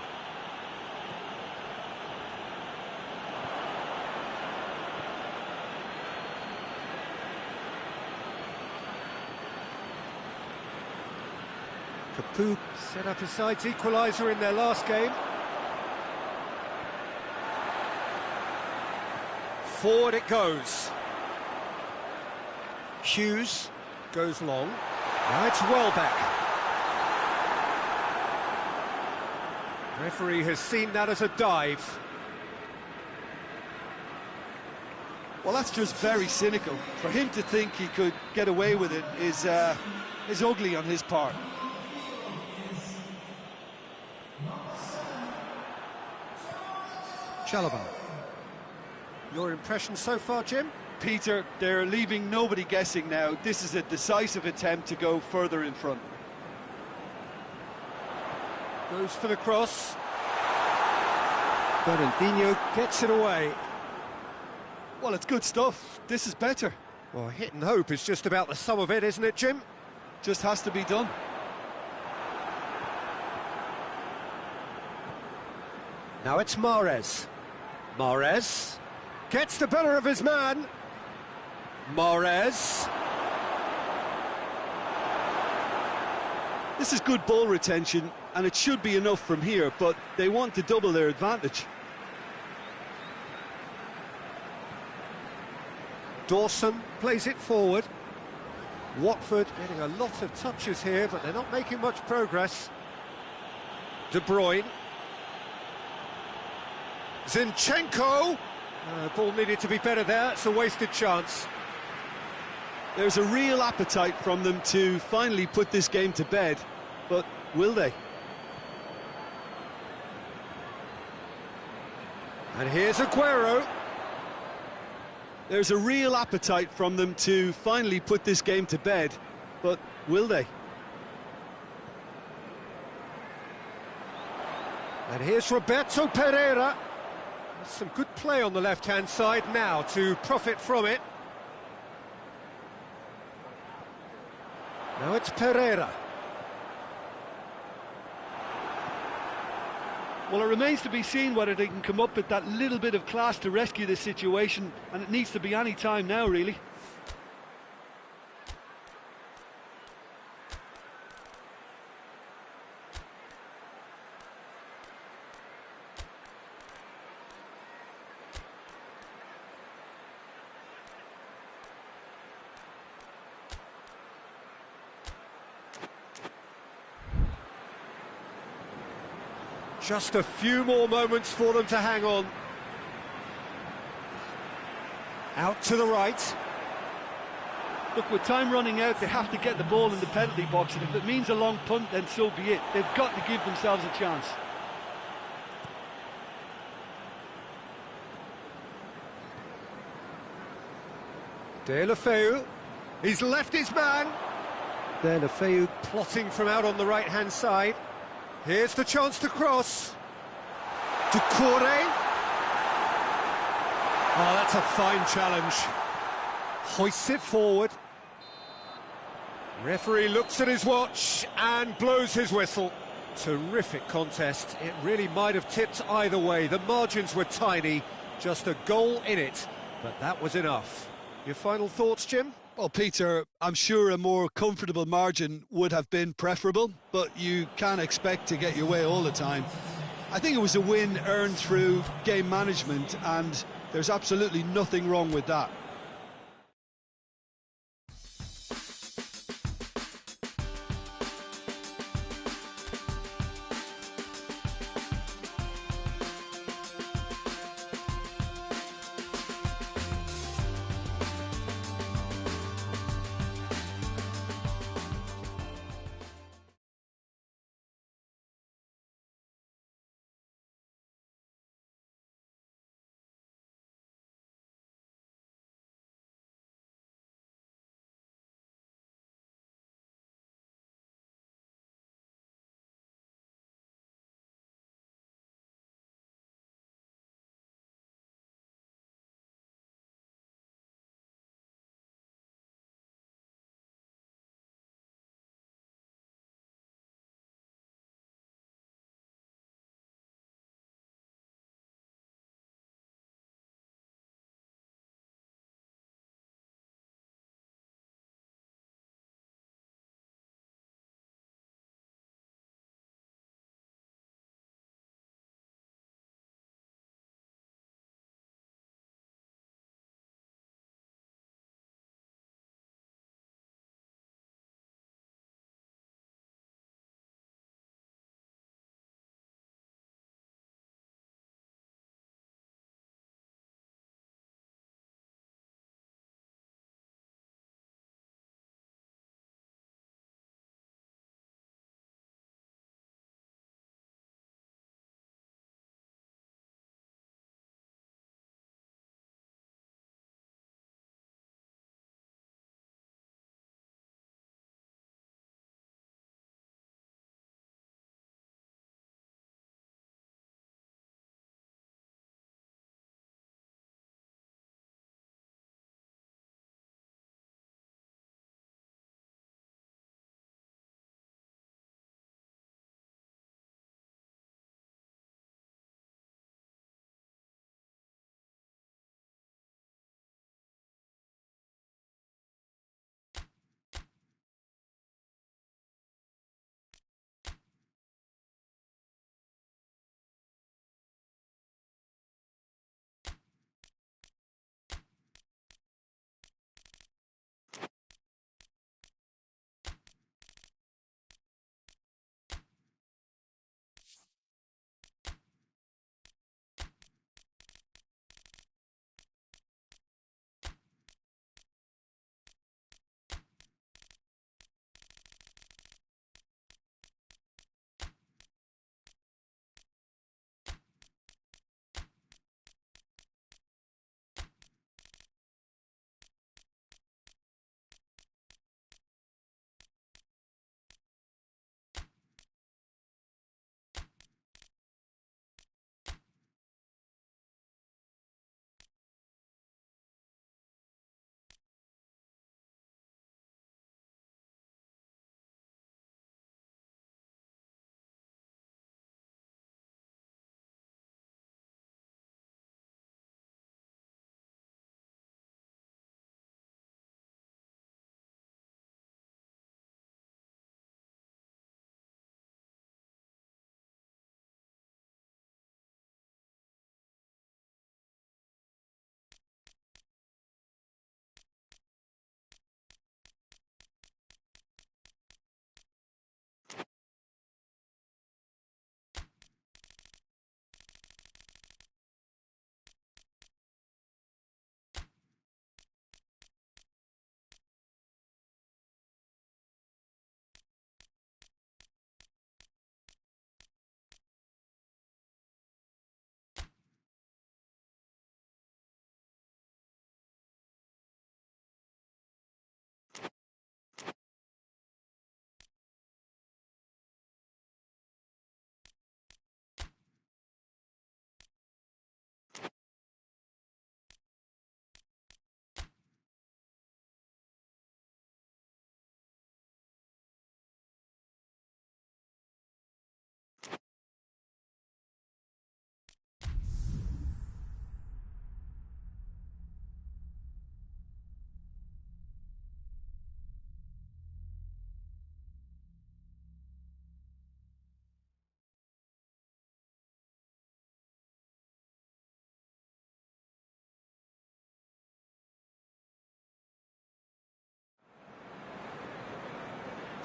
Capoue set up his side's equaliser in their last game. Forward it goes. Hughes goes long. Now it's Welbeck. Referee has seen that as a dive. Well, that's just very cynical. For him to think he could get away with it is ugly on his part. Chalobah. Your impression so far, Jim? Peter, they're leaving nobody guessing now. This is a decisive attempt to go further in front. Goes for the cross. Fernandinho gets it away. Well, it's good stuff. This is better. Well, hit and hope is just about the sum of it, isn't it, Jim? Just has to be done. Now it's Mahrez. Mahrez gets the better of his man. Mahrez. This is good ball retention, and it should be enough from here, but they want to double their advantage. Dawson plays it forward. Watford getting a lot of touches here, but they're not making much progress. De Bruyne. Zinchenko. Ball needed to be better there. It's a wasted chance. There's a real appetite from them to finally put this game to bed, but will they? And here's Aguero. There's a real appetite from them to finally put this game to bed, but will they? And here's Roberto Pereira. Some good play on the left-hand side now to profit from it. Now it's Pereira. Well, it remains to be seen whether they can come up with that little bit of class to rescue this situation, and it needs to be any time now, really. Just a few more moments for them to hang on. Out to the right. Look, with time running out, they have to get the ball in the penalty box, and if it means a long punt, then so be it. They've got to give themselves a chance. Deulofeu. He's left his man. Deulofeu plotting from out on the right-hand side. Here's the chance to cross. Doucouré. Oh, that's a fine challenge. Hoists it forward. Referee looks at his watch and blows his whistle. Terrific contest. It really might have tipped either way. The margins were tiny, just a goal in it, but that was enough. Your final thoughts, Jim? Well, Peter, I'm sure a more comfortable margin would have been preferable, but you can't expect to get your way all the time. I think it was a win earned through game management, and there's absolutely nothing wrong with that.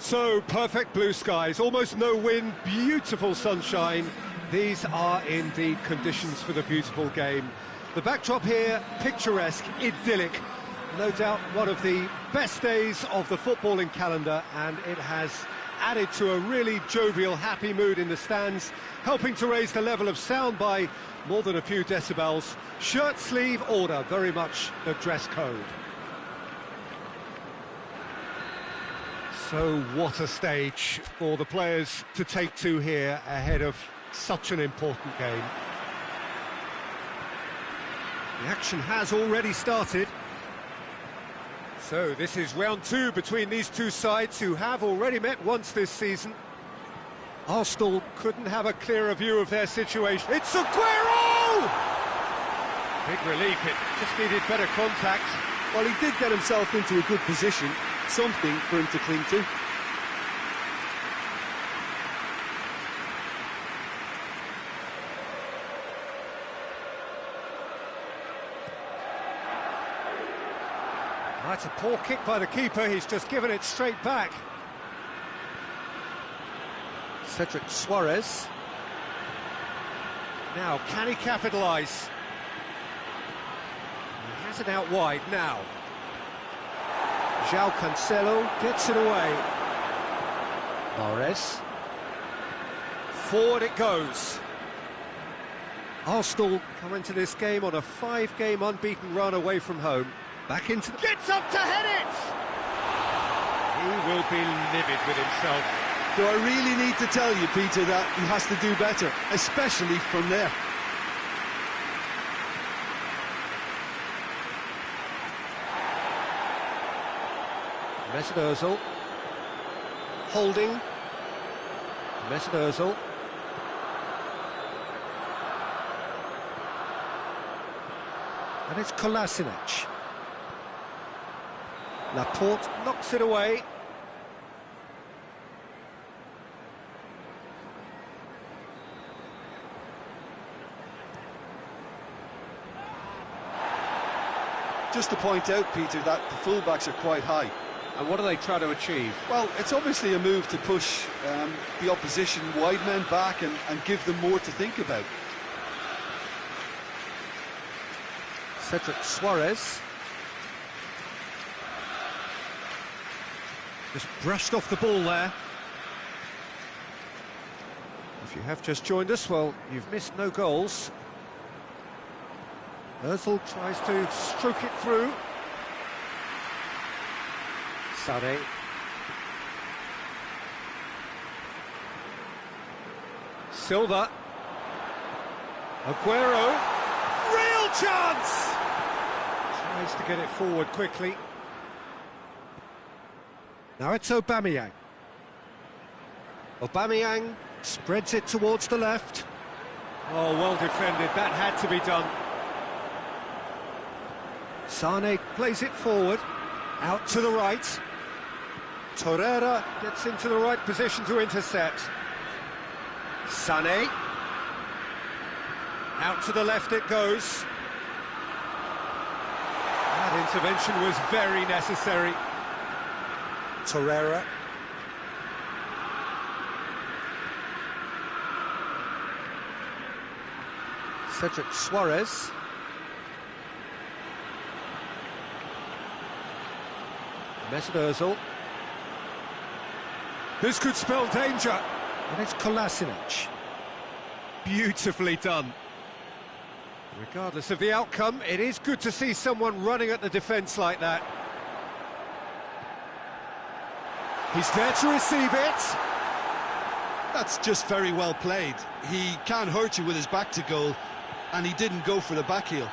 So, perfect blue skies, almost no wind, beautiful sunshine. These are indeed conditions for the beautiful game. The backdrop here, picturesque, idyllic. No doubt one of the best days of the footballing calendar, and it has added to a really jovial, happy mood in the stands, helping to raise the level of sound by more than a few decibels. Shirt sleeve order, very much the dress code. So what a stage for the players to take to here ahead of such an important game. The action has already started. So this is round two between these two sides who have already met once this season. Arsenal couldn't have a clearer view of their situation. It's Aguero! Big relief, it just needed better contact. Well, he did get himself into a good position, something for him to cling to. That's a poor kick by the keeper, he's just given it straight back. Cedric Suarez. Now, can he capitalise? He has it out wide now. João Cancelo gets it away. Mahrez. Forward it goes. Arsenal come into this game on a 5-game unbeaten run away from home. Back into... Gets up to head it! He will be livid with himself. Do I really need to tell you, Peter, that he has to do better, especially from there? Mesut Ozil. Holding. Mesut Ozil. And it's Kolasinac. Laporte knocks it away. Just to point out, Peter, that the fullbacks are quite high. And what are they trying to achieve? Well, it's obviously a move to push the opposition wide men back and give them more to think about. Cedric Suarez. Just brushed off the ball there. If you have just joined us, well, you've missed no goals. Ozil tries to stroke it through. Sané. Silva. Aguero. Real chance! Tries to get it forward quickly. Now it's Aubameyang. Aubameyang spreads it towards the left. Oh, well defended, that had to be done. Sané plays it forward, out to the right. Torreira gets into the right position to intercept. Sané. Out to the left it goes. That intervention was very necessary. Torreira. Cedric Suarez. Mesut Ozil. This could spell danger. And it's Kolasinac. Beautifully done. Regardless of the outcome, it is good to see someone running at the defence like that. He's there to receive it. That's just very well played. He can't hurt you with his back to goal, and he didn't go for the back heel.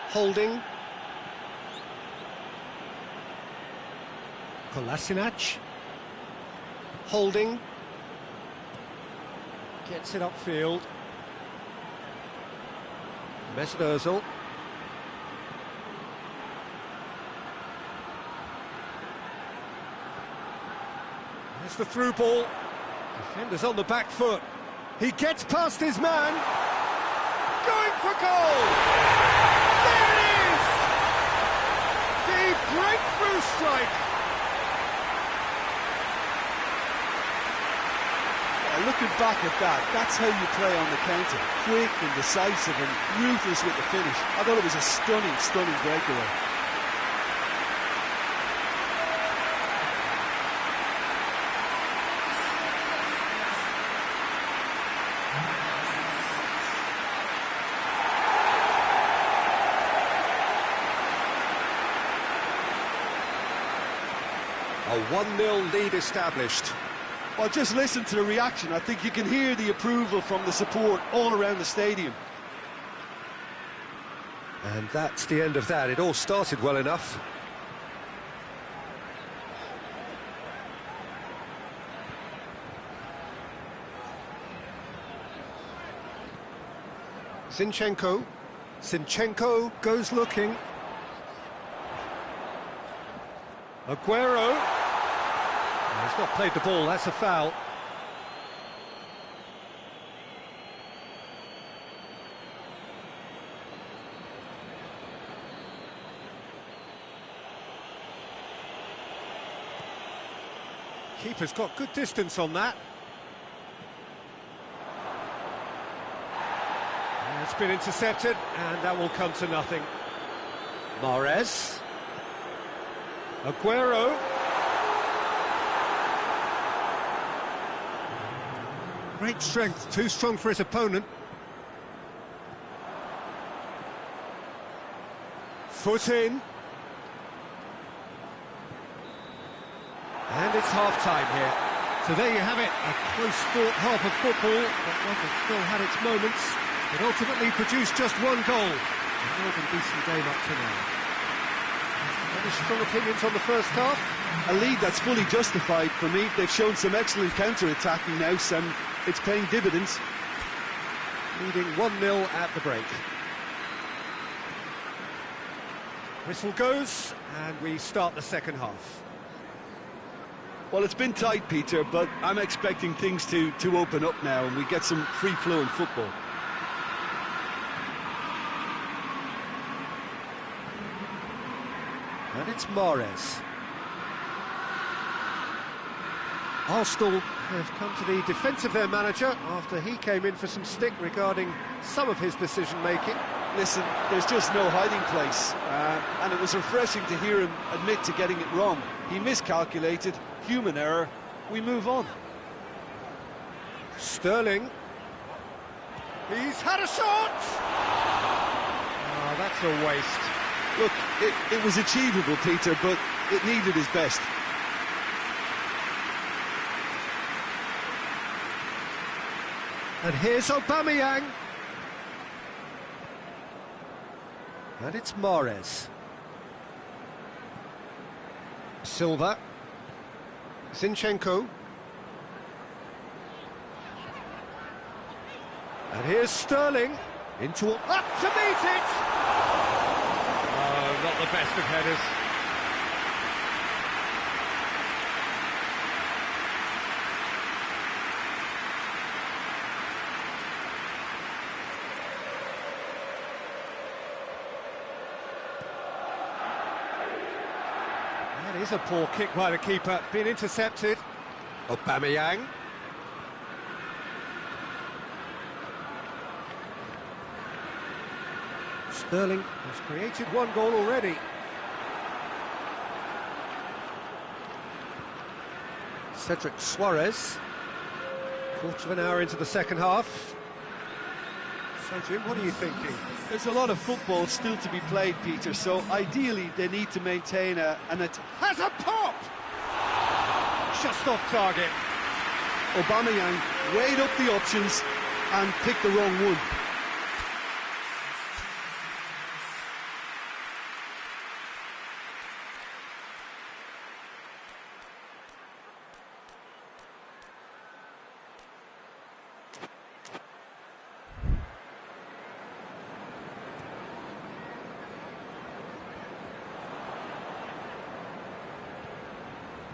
Holding. Kolasinac. Holding. Gets it upfield. Mesut Ozil. There's the through ball. Defender's on the back foot. He gets past his man. Going for goal! There it is! The breakthrough strike! strike. Looking back at that, that's how you play on the counter. Quick and decisive and ruthless with the finish. I thought it was a stunning, stunning breakaway. A 1-0 lead established. Well, just listen to the reaction. I think you can hear the approval from the support all around the stadium. And that's the end of that. It all started well enough. Zinchenko goes looking. Aguero. He's not played the ball, that's a foul. Keeper's got good distance on that. And it's been intercepted, and that will come to nothing. Mahrez. Aguero. Great strength, too strong for his opponent. Foot in. And it's half-time here. So there you have it, a close-fought half of football, but one that still had its moments, but ultimately produced just one goal. A more than decent game up to now. Any strong opinions on the first half? A lead that's fully justified for me. They've shown some excellent counter-attacking now, and it's paying dividends. Leading 1-0 at the break. Whistle goes, and we start the second half. Well, it's been tight, Peter, but I'm expecting things to open up now and we get some free-flowing football. And it's Mahrez. Arsenal have come to the defence of their manager after he came in for some stick regarding some of his decision-making. Listen, there's just no hiding place, and it was refreshing to hear him admit to getting it wrong. He miscalculated, human error, we move on. Sterling. He's had a shot! Oh, that's a waste. Look, it was achievable, Peter, but it needed his best. And here's Aubameyang. And it's Mahrez. Silva. Zinchenko. And here's Sterling. Up to meet it! Oh, not the best of headers. That is a poor kick by the keeper, been intercepted. Aubameyang. Sterling has created one goal already. Cedric Suarez. Quarter of an hour into the second half. So, Jim, what are you thinking? There's a lot of football still to be played, Peter, so ideally they need to maintain an attack. Has a pop! Just off target. Aubameyang weighed up the options and picked the wrong one.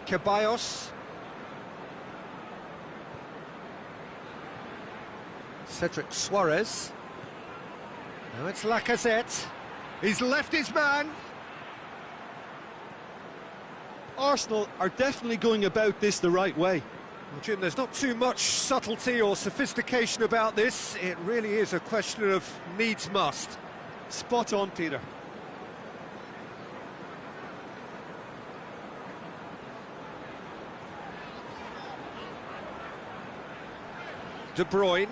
Ceballos. Cedric Suarez. Now it's Lacazette. He's left his man. Arsenal are definitely going about this the right way. Well, Jim, there's not too much subtlety or sophistication about this. It really is a question of needs must. Spot on, Peter. De Bruyne.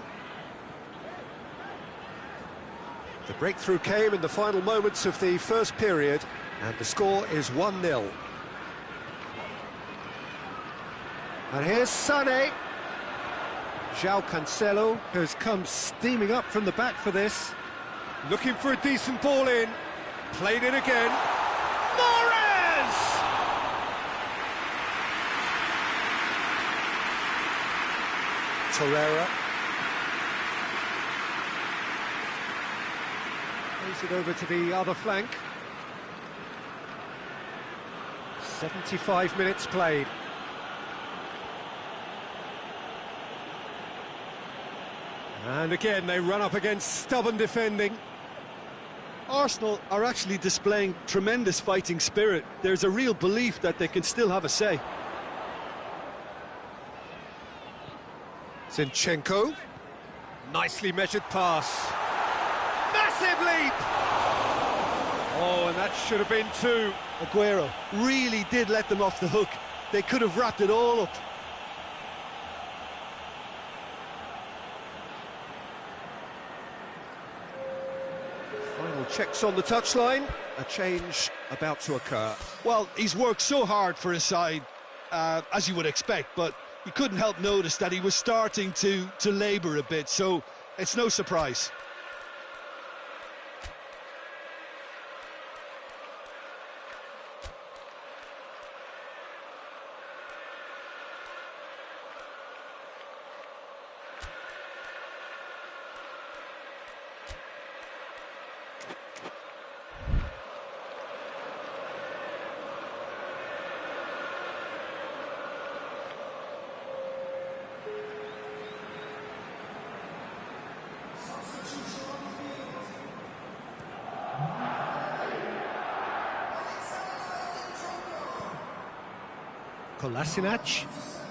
The breakthrough came in the final moments of the first period, and the score is 1-0. And here's Sané. João Cancelo has come steaming up from the back for this. Looking for a decent ball in. Played in again. Mahrez! Torreira. Plays it over to the other flank. 75 minutes played. And again, they run up against stubborn defending. Arsenal are actually displaying tremendous fighting spirit. There's a real belief that they can still have a say. Zinchenko. Nicely measured pass. Massive leap! Oh, and that should have been two. Aguero really did let them off the hook. They could have wrapped it all up. Final checks on the touchline. A change about to occur. Well, he's worked so hard for his side, as you would expect, but you couldn't help notice that he was starting to labour a bit, so it's no surprise.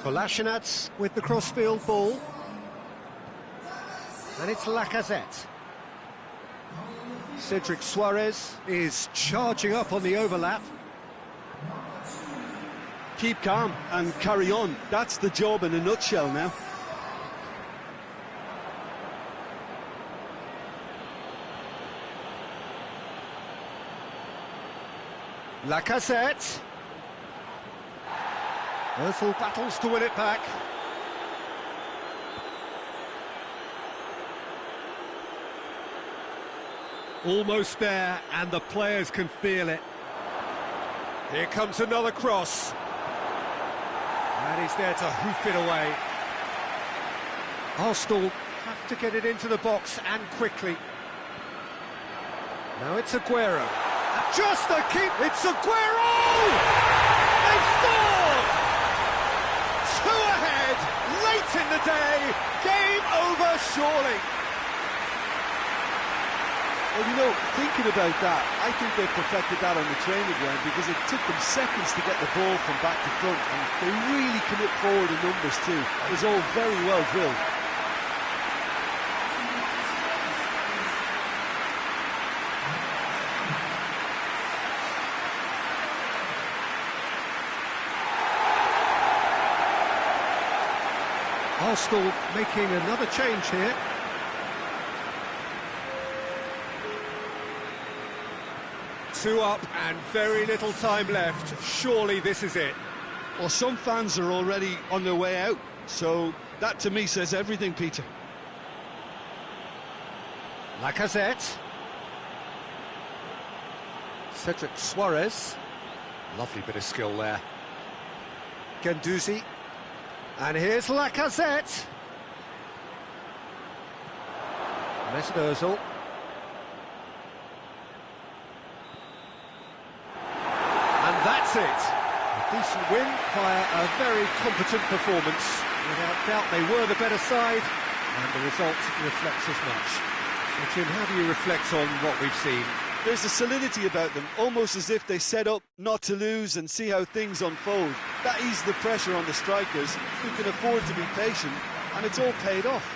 Kolasinac with the crossfield ball. And it's Lacazette. Cedric Suarez is charging up on the overlap. Keep calm and carry on. That's the job in a nutshell now. Lacazette. Ozil battles to win it back. Almost there, and the players can feel it. Here comes another cross. And he's there to hoof it away. Arsenal have to get it into the box, and quickly. Now it's Aguero. Just a keep. It's Aguero! They've scored! 2 ahead, late in the day. Game over, surely. Well, you know, thinking about that, I think they perfected that on the training ground because it took them seconds to get the ball from back to front, and they really commit forward in numbers too. It was all very well drilled. Arsenal making another change here. Two up and very little time left. Surely this is it. Well, some fans are already on their way out, so that to me says everything, Peter. Lacazette. Cedric Suarez. Lovely bit of skill there. Guendouzi. And here's Lacazette. Mesut Ozil. And that's it. A decent win via a very competent performance. Without doubt, they were the better side, and the result reflects as much. So, Jim, how do you reflect on what we've seen? There's a solidity about them, almost as if they set up not to lose and see how things unfold. That eases the pressure on the strikers, who can afford to be patient, and it's all paid off.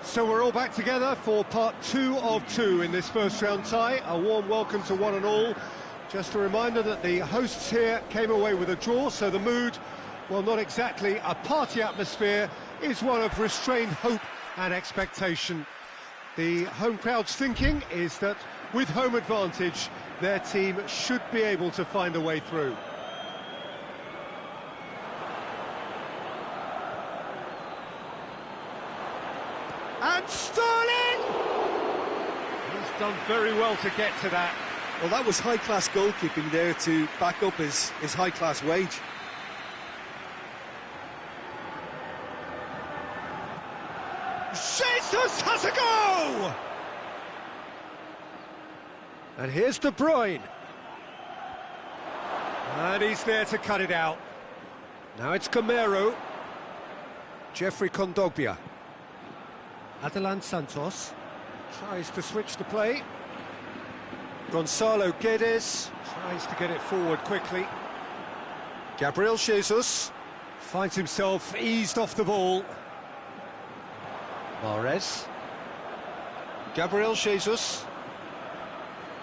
So we're all back together for part 2 of 2 in this first round tie. A warm welcome to one and all. Just a reminder that the hosts here came away with a draw, so the mood, well, not exactly a party atmosphere, is one of restrained hope and expectation. The home crowd's thinking is that with home advantage, their team should be able to find a way through. And Sterling! He's done very well to get to that. Well, that was high-class goalkeeping there to back up his high-class wage. Jesus has a go! And here's De Bruyne. And he's there to cut it out. Now it's Camero. Jeffrey Kondogbia. Adelan Santos tries to switch the play. Gonzalo Guedes tries to get it forward quickly. Gabriel Jesus finds himself eased off the ball. Mahrez. Gabriel Jesus.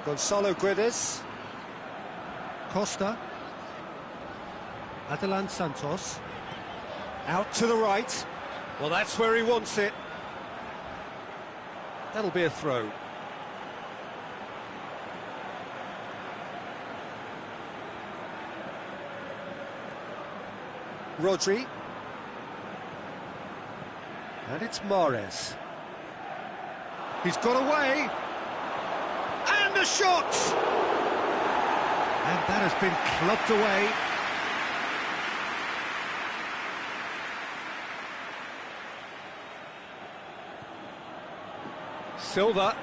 Gonzalo Guedes. Costa. Adelan Santos. Out to the right. Well, that's where he wants it. That'll be a throw. Rodri. And it's Mahrez. He's got away. And a shot! And that has been clubbed away. Silva.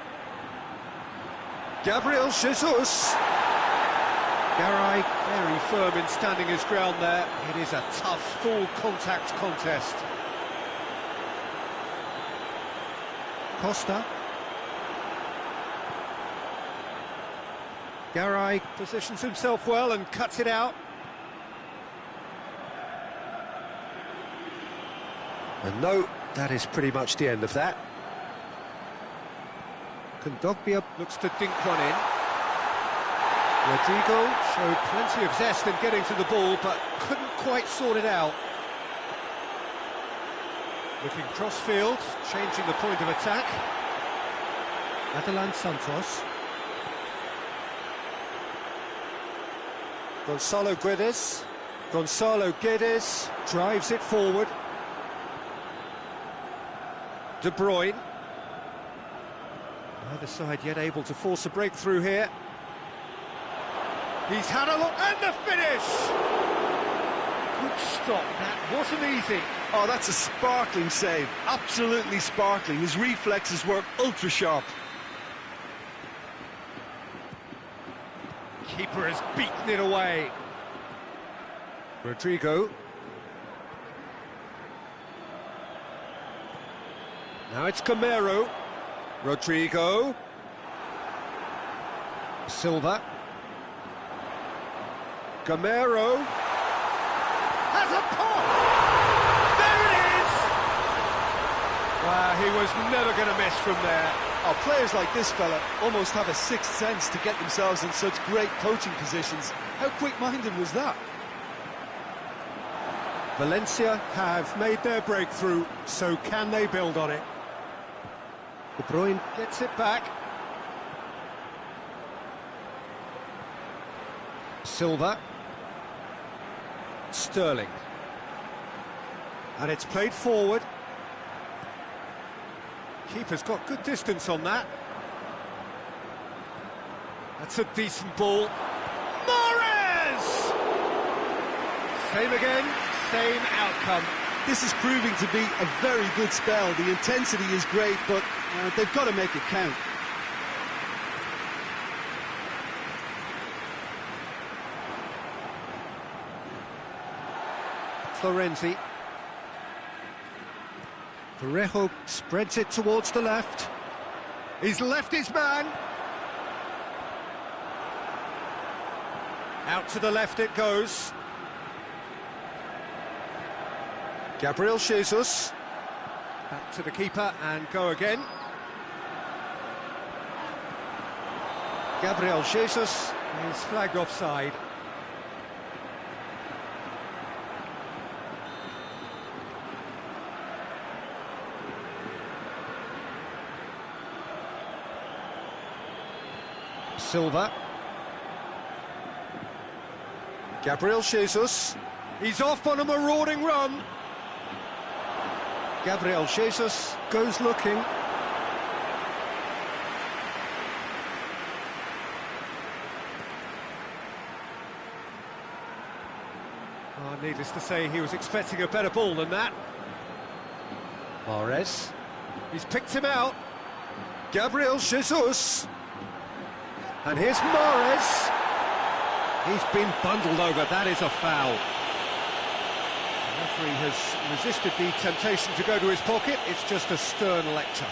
Gabriel Jesus. Garay very firm in standing his ground there. It is a tough, full contact contest. Costa. Garay positions himself well and cuts it out. And no, that is pretty much the end of that. Kondogbia looks to dink one in. Rodrigo showed plenty of zest in getting to the ball, but couldn't quite sort it out. Looking cross-field, changing the point of attack. Adelan Santos. Gonzalo Guedes. Gonzalo Guedes drives it forward. De Bruyne. Either side yet able to force a breakthrough here. He's had a look, and the finish! Good stop, that wasn't easy. Oh, that's a sparkling save, absolutely sparkling. His reflexes were ultra-sharp. Keeper has beaten it away. Rodrigo. Now it's Camero. Rodrigo. Silva. Camero. Has a pop! There it is! Wow, he was never going to miss from there. Oh, players like this fella almost have a sixth sense to get themselves in such great coaching positions. How quick-minded was that? Valencia have made their breakthrough, so can they build on it? De Bruyne gets it back. Silva. Sterling. And it's played forward. Keeper's got good distance on that. That's a decent ball. Mahrez! Same again, same outcome. This is proving to be a very good spell. The intensity is great, but they've got to make it count. Florenzi. Parejo spreads it towards the left. He's left his man. Out to the left it goes. Gabriel Jesus. Back to the keeper and go again. Gabriel Jesus is flagged offside. Silva. Gabriel Jesus. He's off on a marauding run. Gabriel Jesus goes looking. Oh, needless to say, he was expecting a better ball than that. Mahrez. He's picked him out. Gabriel Jesus. And here's Mahrez. He's been bundled over. That is a foul. The referee has resisted the temptation to go to his pocket. It's just a stern lecture.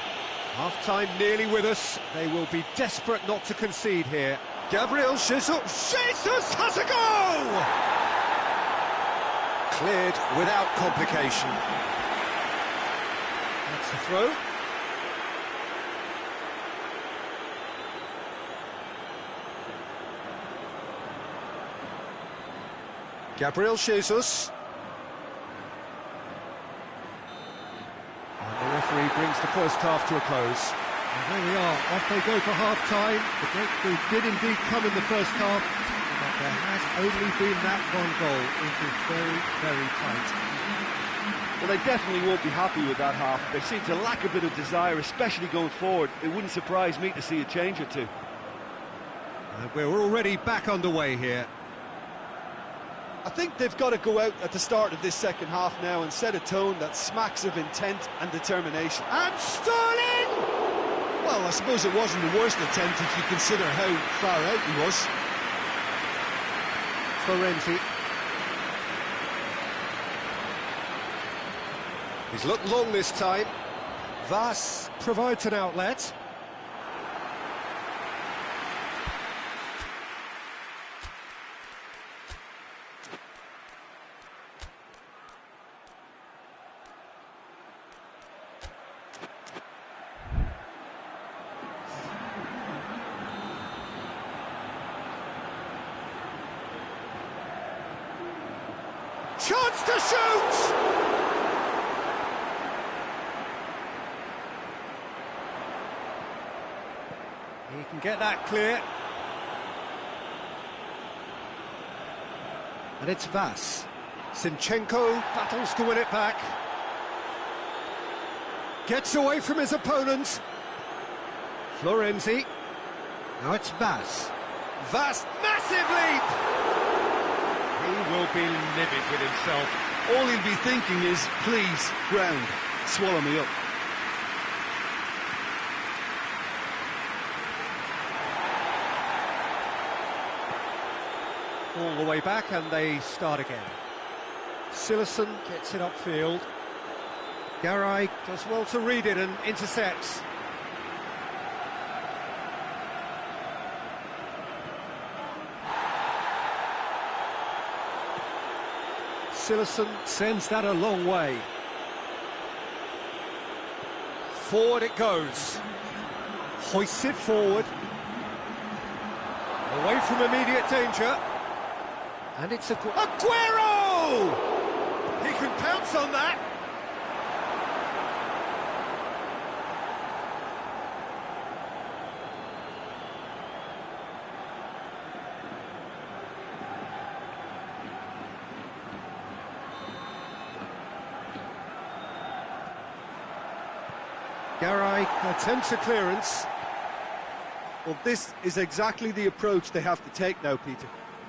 Half-time nearly with us. They will be desperate not to concede here. Gabriel Jesus. Jesus has a go! Cleared without complication. That's the throw. Gabriel Jesus. And the referee brings the first half to a close. And there we are, off they go for half-time. The breakthrough did indeed come in the first half, but there has only been that one goal. It is very, very tight. Well, they definitely won't be happy with that half. They seem to lack a bit of desire, especially going forward. It wouldn't surprise me to see a change or two. And we're already back underway here. I think they've got to go out at the start of this second half now and set a tone that smacks of intent and determination. And Sterling! Well, I suppose it wasn't the worst attempt if you consider how far out he was. Florenzi. He's looked long this time. Vas provides an outlet. Chance to shoot! He can get that clear. And it's Vas. Zinchenko battles to win it back. Gets away from his opponent. Florenzi. Now it's Vas. Vas, massive leap! He will be livid with himself. All he'll be thinking is, please, ground, swallow me up. All the way back and they start again. Silerson gets it upfield. Garay does well to read it and intercepts. Silerson sends that a long way. Forward it goes. Hoists it forward. Away from immediate danger. And it's Aguero! He can pounce on that. Garay attempts a clearance. Well, this is exactly the approach they have to take now, Peter.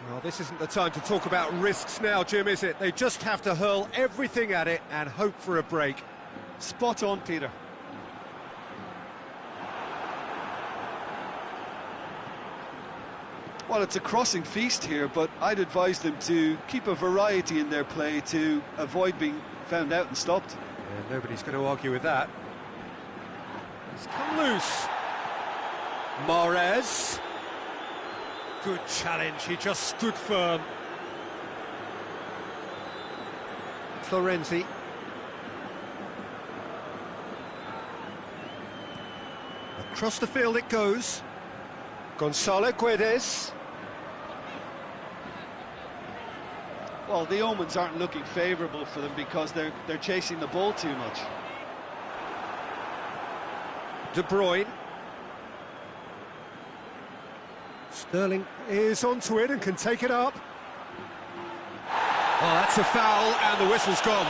Well, this isn't the time to talk about risks now, Jim, is it? They just have to hurl everything at it and hope for a break. Spot on, Peter. Well, it's a crossing feast here, but I'd advise them to keep a variety in their play to avoid being found out and stopped. Yeah, nobody's going to argue with that. He's come loose. Mahrez. Good challenge, he just stood firm. Florenzi. Across the field it goes. Gonzalo Guedes. Well, the omens aren't looking favourable for them because they're chasing the ball too much. De Bruyne. Sterling is onto it and can take it up. Oh, that's a foul, and the whistle's gone.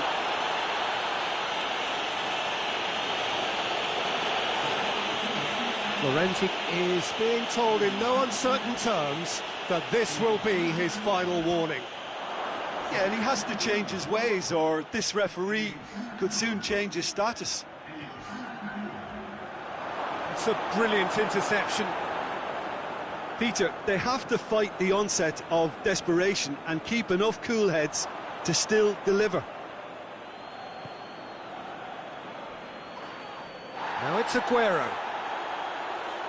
Florenzi is being told in no uncertain terms that this will be his final warning. Yeah, and he has to change his ways, or this referee could soon change his status. It's a brilliant interception. Peter, they have to fight the onset of desperation and keep enough cool heads to still deliver. Now it's Aguero.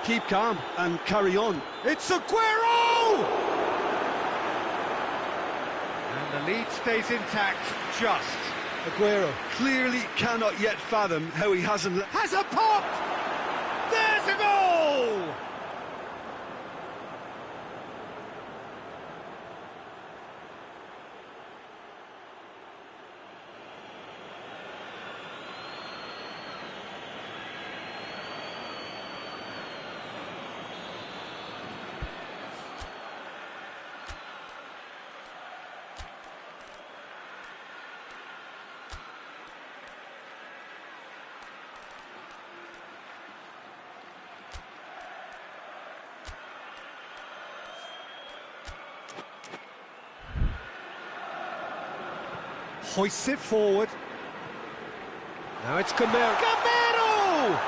Keep calm and carry on. It's Aguero! And the lead stays intact, just. Aguero clearly cannot yet fathom how he hasn't... Has a pop! There's a goal! Hoists it forward. Now it's Gamero. Gamero!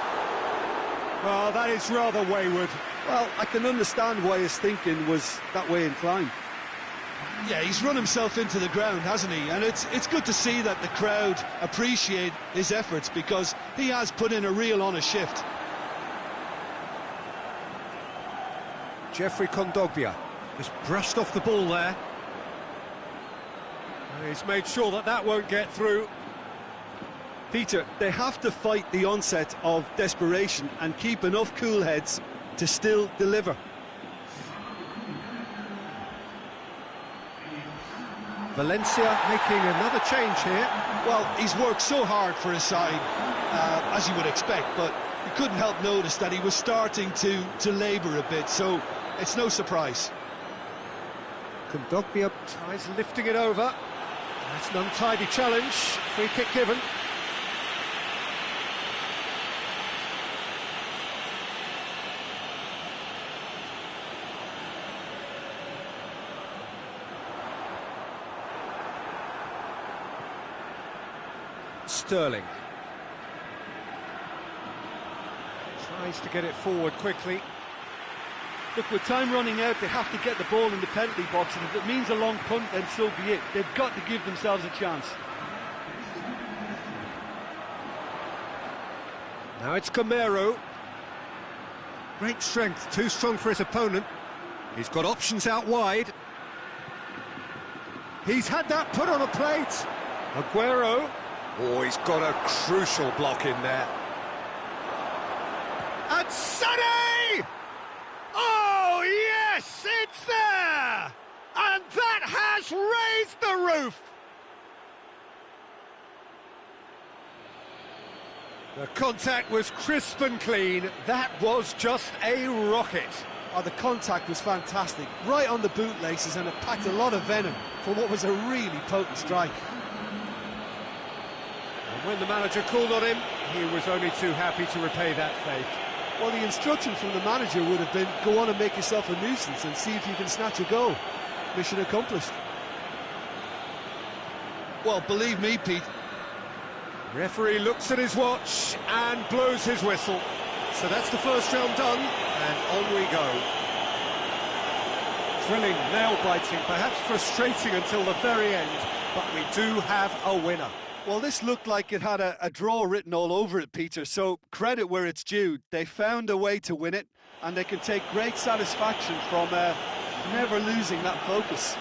Well, that is rather wayward. Well, I can understand why his thinking was that way inclined. Yeah, he's run himself into the ground, hasn't he? And it's good to see that the crowd appreciate his efforts, because he has put in a real honest shift. Jeffrey Kondogbia has brushed off the ball there. He's made sure that that won't get through. Peter, they have to fight the onset of desperation and keep enough cool heads to still deliver. Valencia making another change here. Well, he's worked so hard for his side, as you would expect, but you couldn't help notice that he was starting to labour a bit, so it's no surprise. Kondogbia tries lifting it over. That's an untidy challenge. Free kick given. Sterling tries to get it forward quickly. Look, with time running out, they have to get the ball in the penalty box, and if it means a long punt, then so be it. They've got to give themselves a chance. Now it's Gamero. Great strength, too strong for his opponent. He's got options out wide. He's had that put on a plate. Aguero. Oh, he's got a crucial block in there. And Sonny! Oh, yes, it's there! And that has raised the roof! The contact was crisp and clean. That was just a rocket. Oh, the contact was fantastic. Right on the bootlaces, and it packed a lot of venom for what was a really potent strike. And when the manager called on him, he was only too happy to repay that faith. Well, the instruction from the manager would have been, go on and make yourself a nuisance and see if you can snatch a goal. Mission accomplished. Well, believe me, Pete. Referee looks at his watch and blows his whistle. So that's the first round done, and on we go. Thrilling, nail-biting, perhaps frustrating until the very end, but we do have a winner. Well, this looked like it had a draw written all over it, Peter, so credit where it's due. They found a way to win it, and they can take great satisfaction from never losing that focus.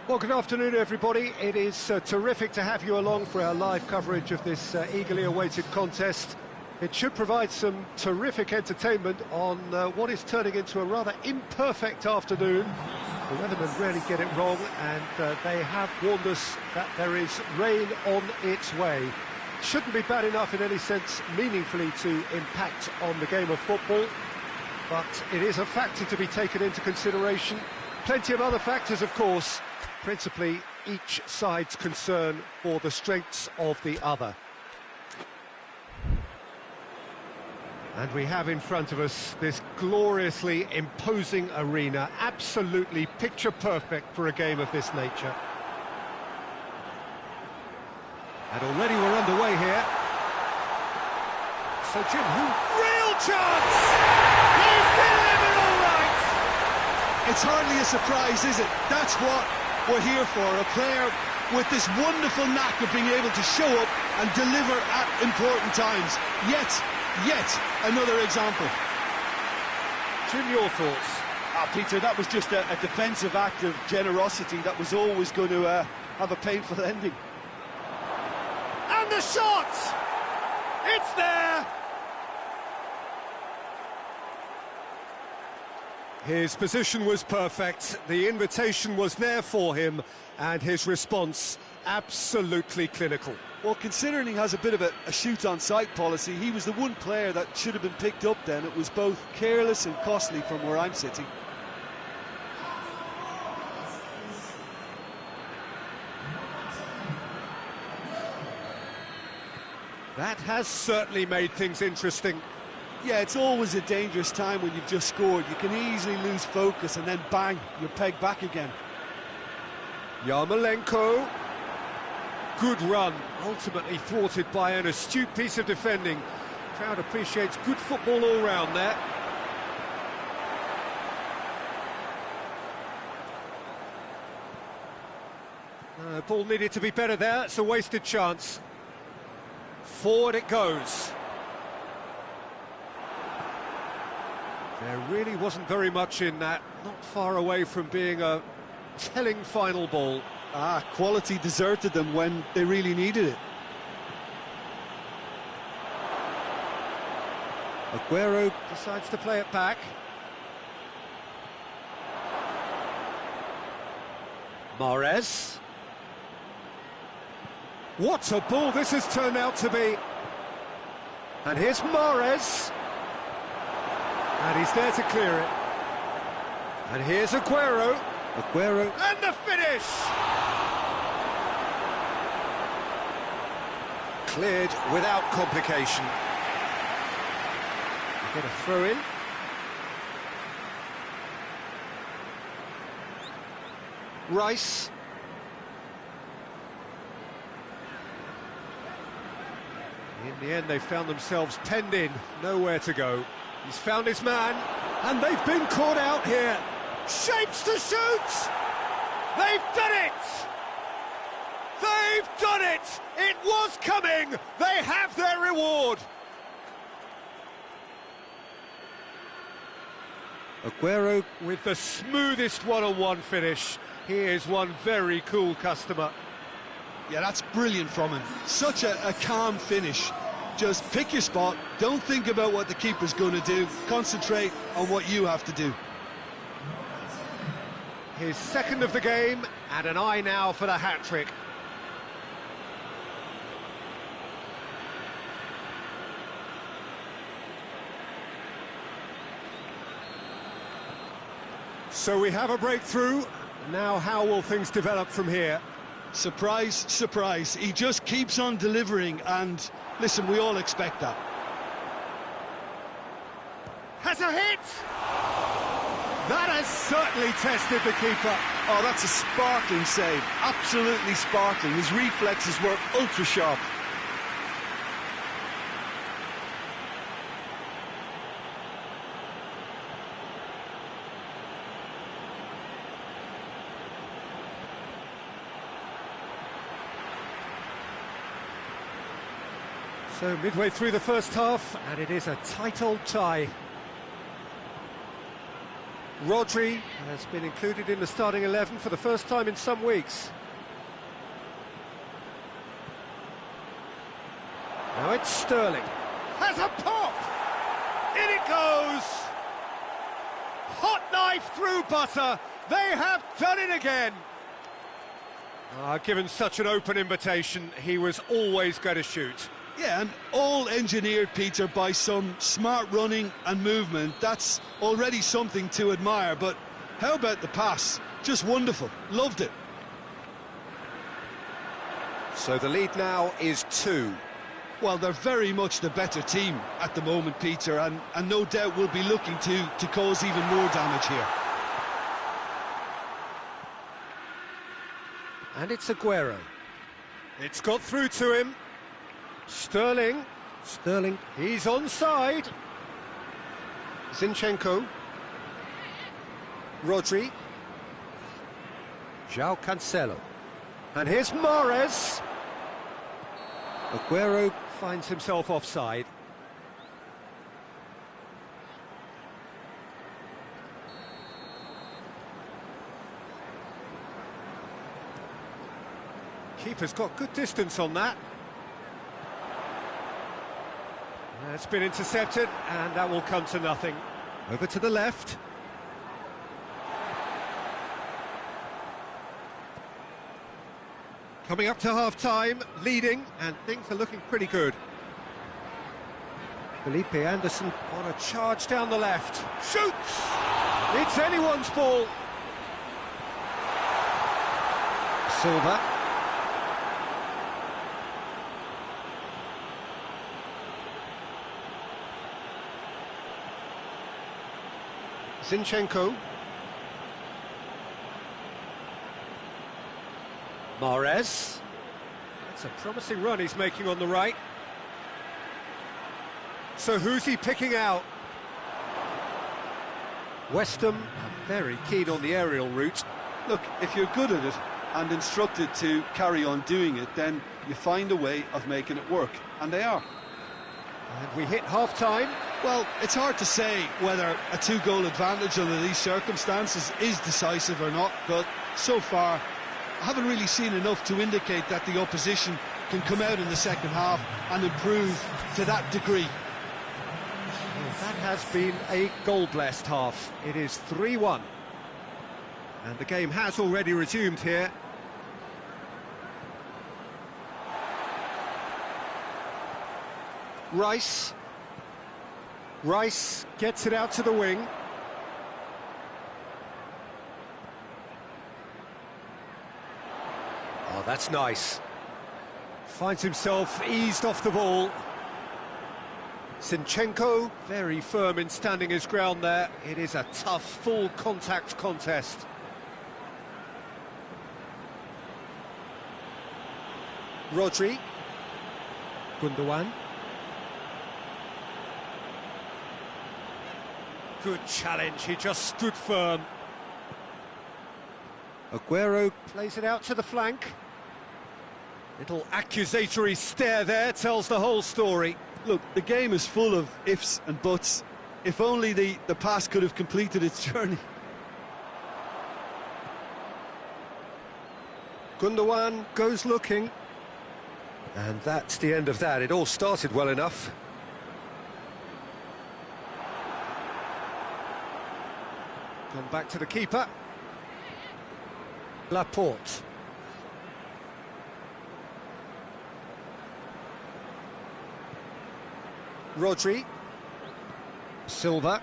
Well, good afternoon, everybody. It is terrific to have you along for our live coverage of this eagerly awaited contest. It should provide some terrific entertainment on what is turning into a rather imperfect afternoon. The weathermen rarely get it wrong, and they have warned us that there is rain on its way. Shouldn't be bad enough in any sense meaningfully to impact on the game of football, but it is a factor to be taken into consideration. Plenty of other factors, of course, principally each side's concern for the strengths of the other. And we have in front of us this gloriously imposing arena, absolutely picture perfect for a game of this nature. And already we're underway here. So Jim, real chance! He's delivered all right! It's hardly a surprise, is it? That's what we're here for, a player with this wonderful knack of being able to show up and deliver at important times. Yet another example. Jim, your thoughts? Peter, that was just a defensive act of generosity that was always going to have a painful ending. And the shot! It's there! His position was perfect, the invitation was there for him, and his response absolutely clinical. Well, considering he has a bit of a shoot-on-sight policy, he was the one player that should have been picked up then. It was both careless and costly from where I'm sitting. That has certainly made things interesting. Yeah, it's always a dangerous time when you've just scored. You can easily lose focus and then bang, you're pegged back again. Yarmolenko. Good run, ultimately thwarted by an astute piece of defending. Crowd appreciates good football all round there. Ball needed to be better there, it's a wasted chance. Forward it goes. There really wasn't very much in that, not far away from being a telling final ball. Quality deserted them when they really needed it. Aguero decides to play it back. Mahrez. What a ball this has turned out to be. And here's Mahrez. And he's there to clear it. And here's Aguero. And the finish! Cleared without complication. We get a throw in. Rice. In the end, they found themselves penned in, nowhere to go. He's found his man, and they've been caught out here. Shapes to shoot! They've done it! They've done it! It was coming! They have their reward! Aguero with the smoothest one-on-one finish. He is one very cool customer. Yeah, that's brilliant from him. Such a calm finish. Just pick your spot, don't think about what the keeper's going to do, concentrate on what you have to do. His second of the game, and an eye now for the hat-trick. So we have a breakthrough. Now how will things develop from here? Surprise, surprise. He just keeps on delivering, and listen, we all expect that. Has a hit! That has certainly tested the keeper. Oh, that's a sparkling save. Absolutely sparkling. His reflexes were ultra sharp. So midway through the first half, and it is a tight old tie. Rodri has been included in the starting 11 for the first time in some weeks. Now it's Sterling. Has a pop! In it goes! Hot knife through butter. They have done it again. Given such an open invitation, he was always going to shoot. Yeah, and all engineered, Peter, by some smart running and movement. That's already something to admire, but how about the pass? Just wonderful. Loved it. So the lead now is 2. Well, they're very much the better team at the moment, Peter, and no doubt will be looking to cause even more damage here. And it's Aguero. It's got through to him. Sterling, he's onside. Zinchenko. Rodri. João Cancelo. And here's Mahrez. Aguero finds himself offside. Keeper's got good distance on that. It's been intercepted, and that will come to nothing. Over to the left. Coming up to half-time, leading, and things are looking pretty good. Felipe Anderson on a charge down the left. Shoots! It's anyone's ball. Silva. Zinchenko. Mahrez. That's a promising run he's making on the right. So who's he picking out? West Ham are very keen on the aerial route. Look, if you're good at it and instructed to carry on doing it, then you find a way of making it work, and they are. And we hit half-time. Well, it's hard to say whether a two-goal advantage under these circumstances is decisive or not, but so far I haven't really seen enough to indicate that the opposition can come out in the second half and improve to that degree. Well, that has been a goal-blessed half. It is 3-1. And the game has already resumed here. Rice gets it out to the wing. Oh, that's nice. Finds himself eased off the ball. Zinchenko, very firm in standing his ground there. It is a tough, full-contact contest. Rodri. Gundogan. Good challenge, he just stood firm. Aguero plays it out to the flank. Little accusatory stare there tells the whole story. Look, the game is full of ifs and buts. If only the pass could have completed its journey. Gundogan goes looking. And that's the end of that. It all started well enough. Gone back to the keeper. Laporte. Rodri. Silva.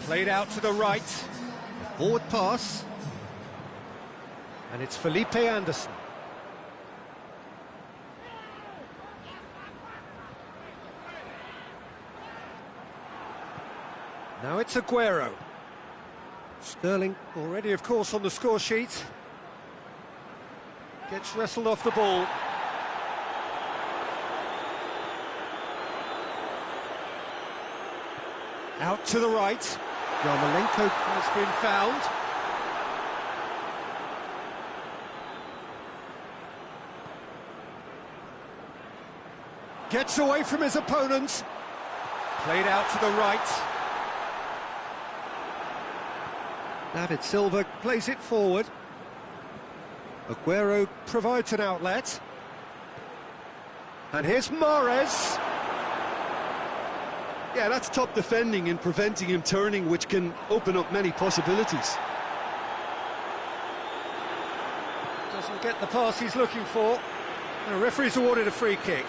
Played out to the right. A forward pass. And it's Felipe Anderson. Now it's Aguero. Sterling already, of course, on the score sheet. Gets wrestled off the ball. Out to the right. Yarmolenko has been found. Gets away from his opponent. Played out to the right. David Silva plays it forward. Aguero provides an outlet. And here's Mahrez. Yeah, that's top defending and preventing him turning, which can open up many possibilities. Doesn't get the pass he's looking for. The referee's awarded a free kick.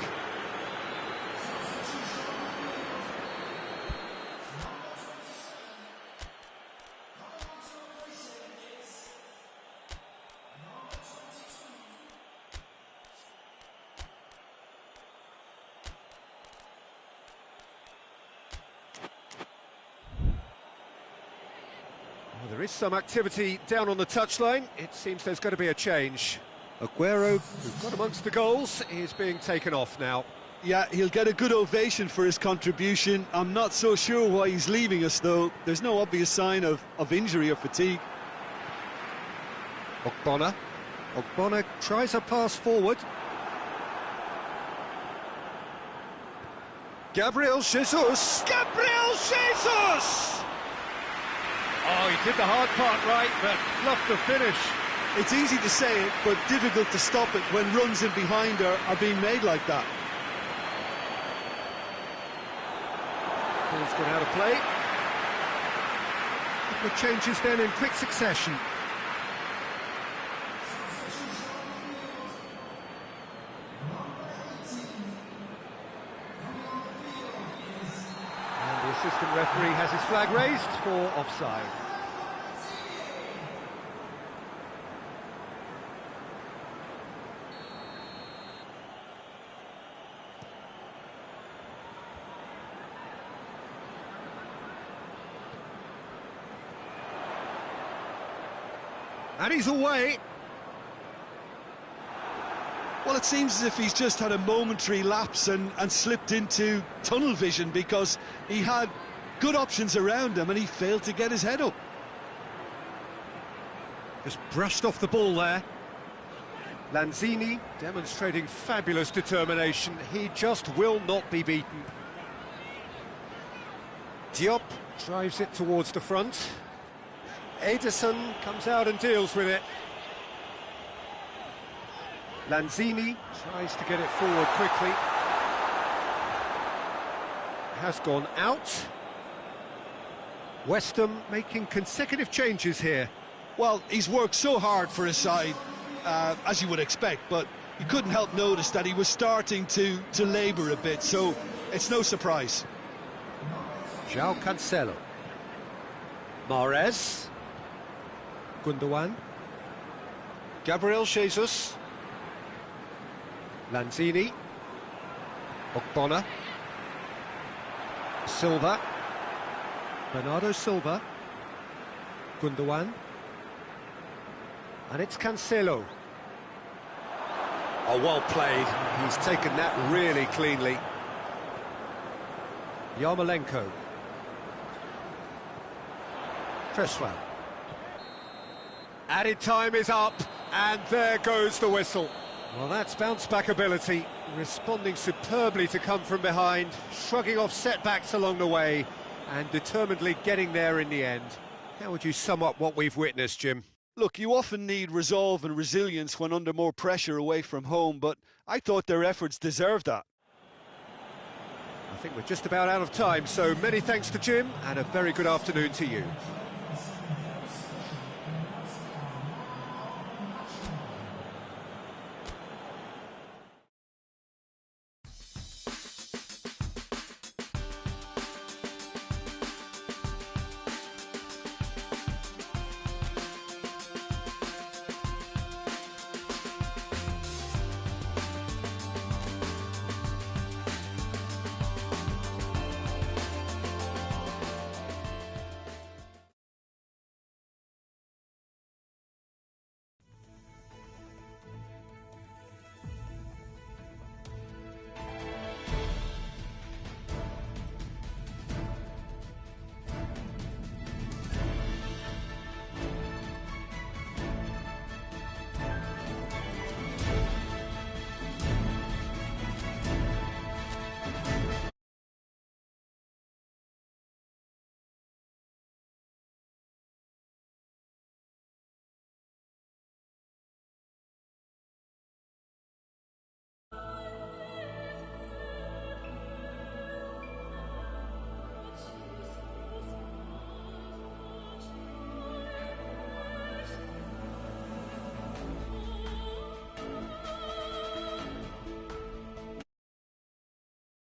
is some activity down on the touchline. It seems there's going to be a change. Aguero, who got amongst the goals, is being taken off now. Yeah, he'll get a good ovation for his contribution. I'm not so sure why he's leaving us, though. There's no obvious sign of injury or fatigue. Ogbonna tries a pass forward. Gabriel Jesus! Gabriel Jesus! Oh, he did the hard part right, but fluffed the finish. It's easy to say it, but difficult to stop it when runs in behind are being made like that. Ball's gone out of play. Couple of changes then in quick succession. And the assistant referee has his flag raised for offside. And he's away. Well, it seems as if he's just had a momentary lapse and slipped into tunnel vision, because he had good options around him and he failed to get his head up. Just brushed off the ball there. Lanzini demonstrating fabulous determination. He just will not be beaten. Diop drives it towards the front. Ederson comes out and deals with it. Lanzini tries to get it forward quickly. Has gone out. West Ham making consecutive changes here. Well, he's worked so hard for his side, as you would expect, but you couldn't help notice that he was starting to labour a bit, so it's no surprise. João Cancelo. Mahrez. Gundogan. Gabriel Jesus. Lanzini. Ogbonna. Silva. Bernardo Silva. Gundogan. And it's Cancelo. Oh, well played. He's taken that really cleanly. Yarmolenko. Cresswell. Added time is up, and there goes the whistle. Well, that's bounce-back ability, responding superbly to come from behind, shrugging off setbacks along the way, and determinedly getting there in the end. How would you sum up what we've witnessed, Jim? Look, you often need resolve and resilience when under more pressure away from home, but I thought their efforts deserved that. I think we're just about out of time, so many thanks to Jim, and a very good afternoon to you.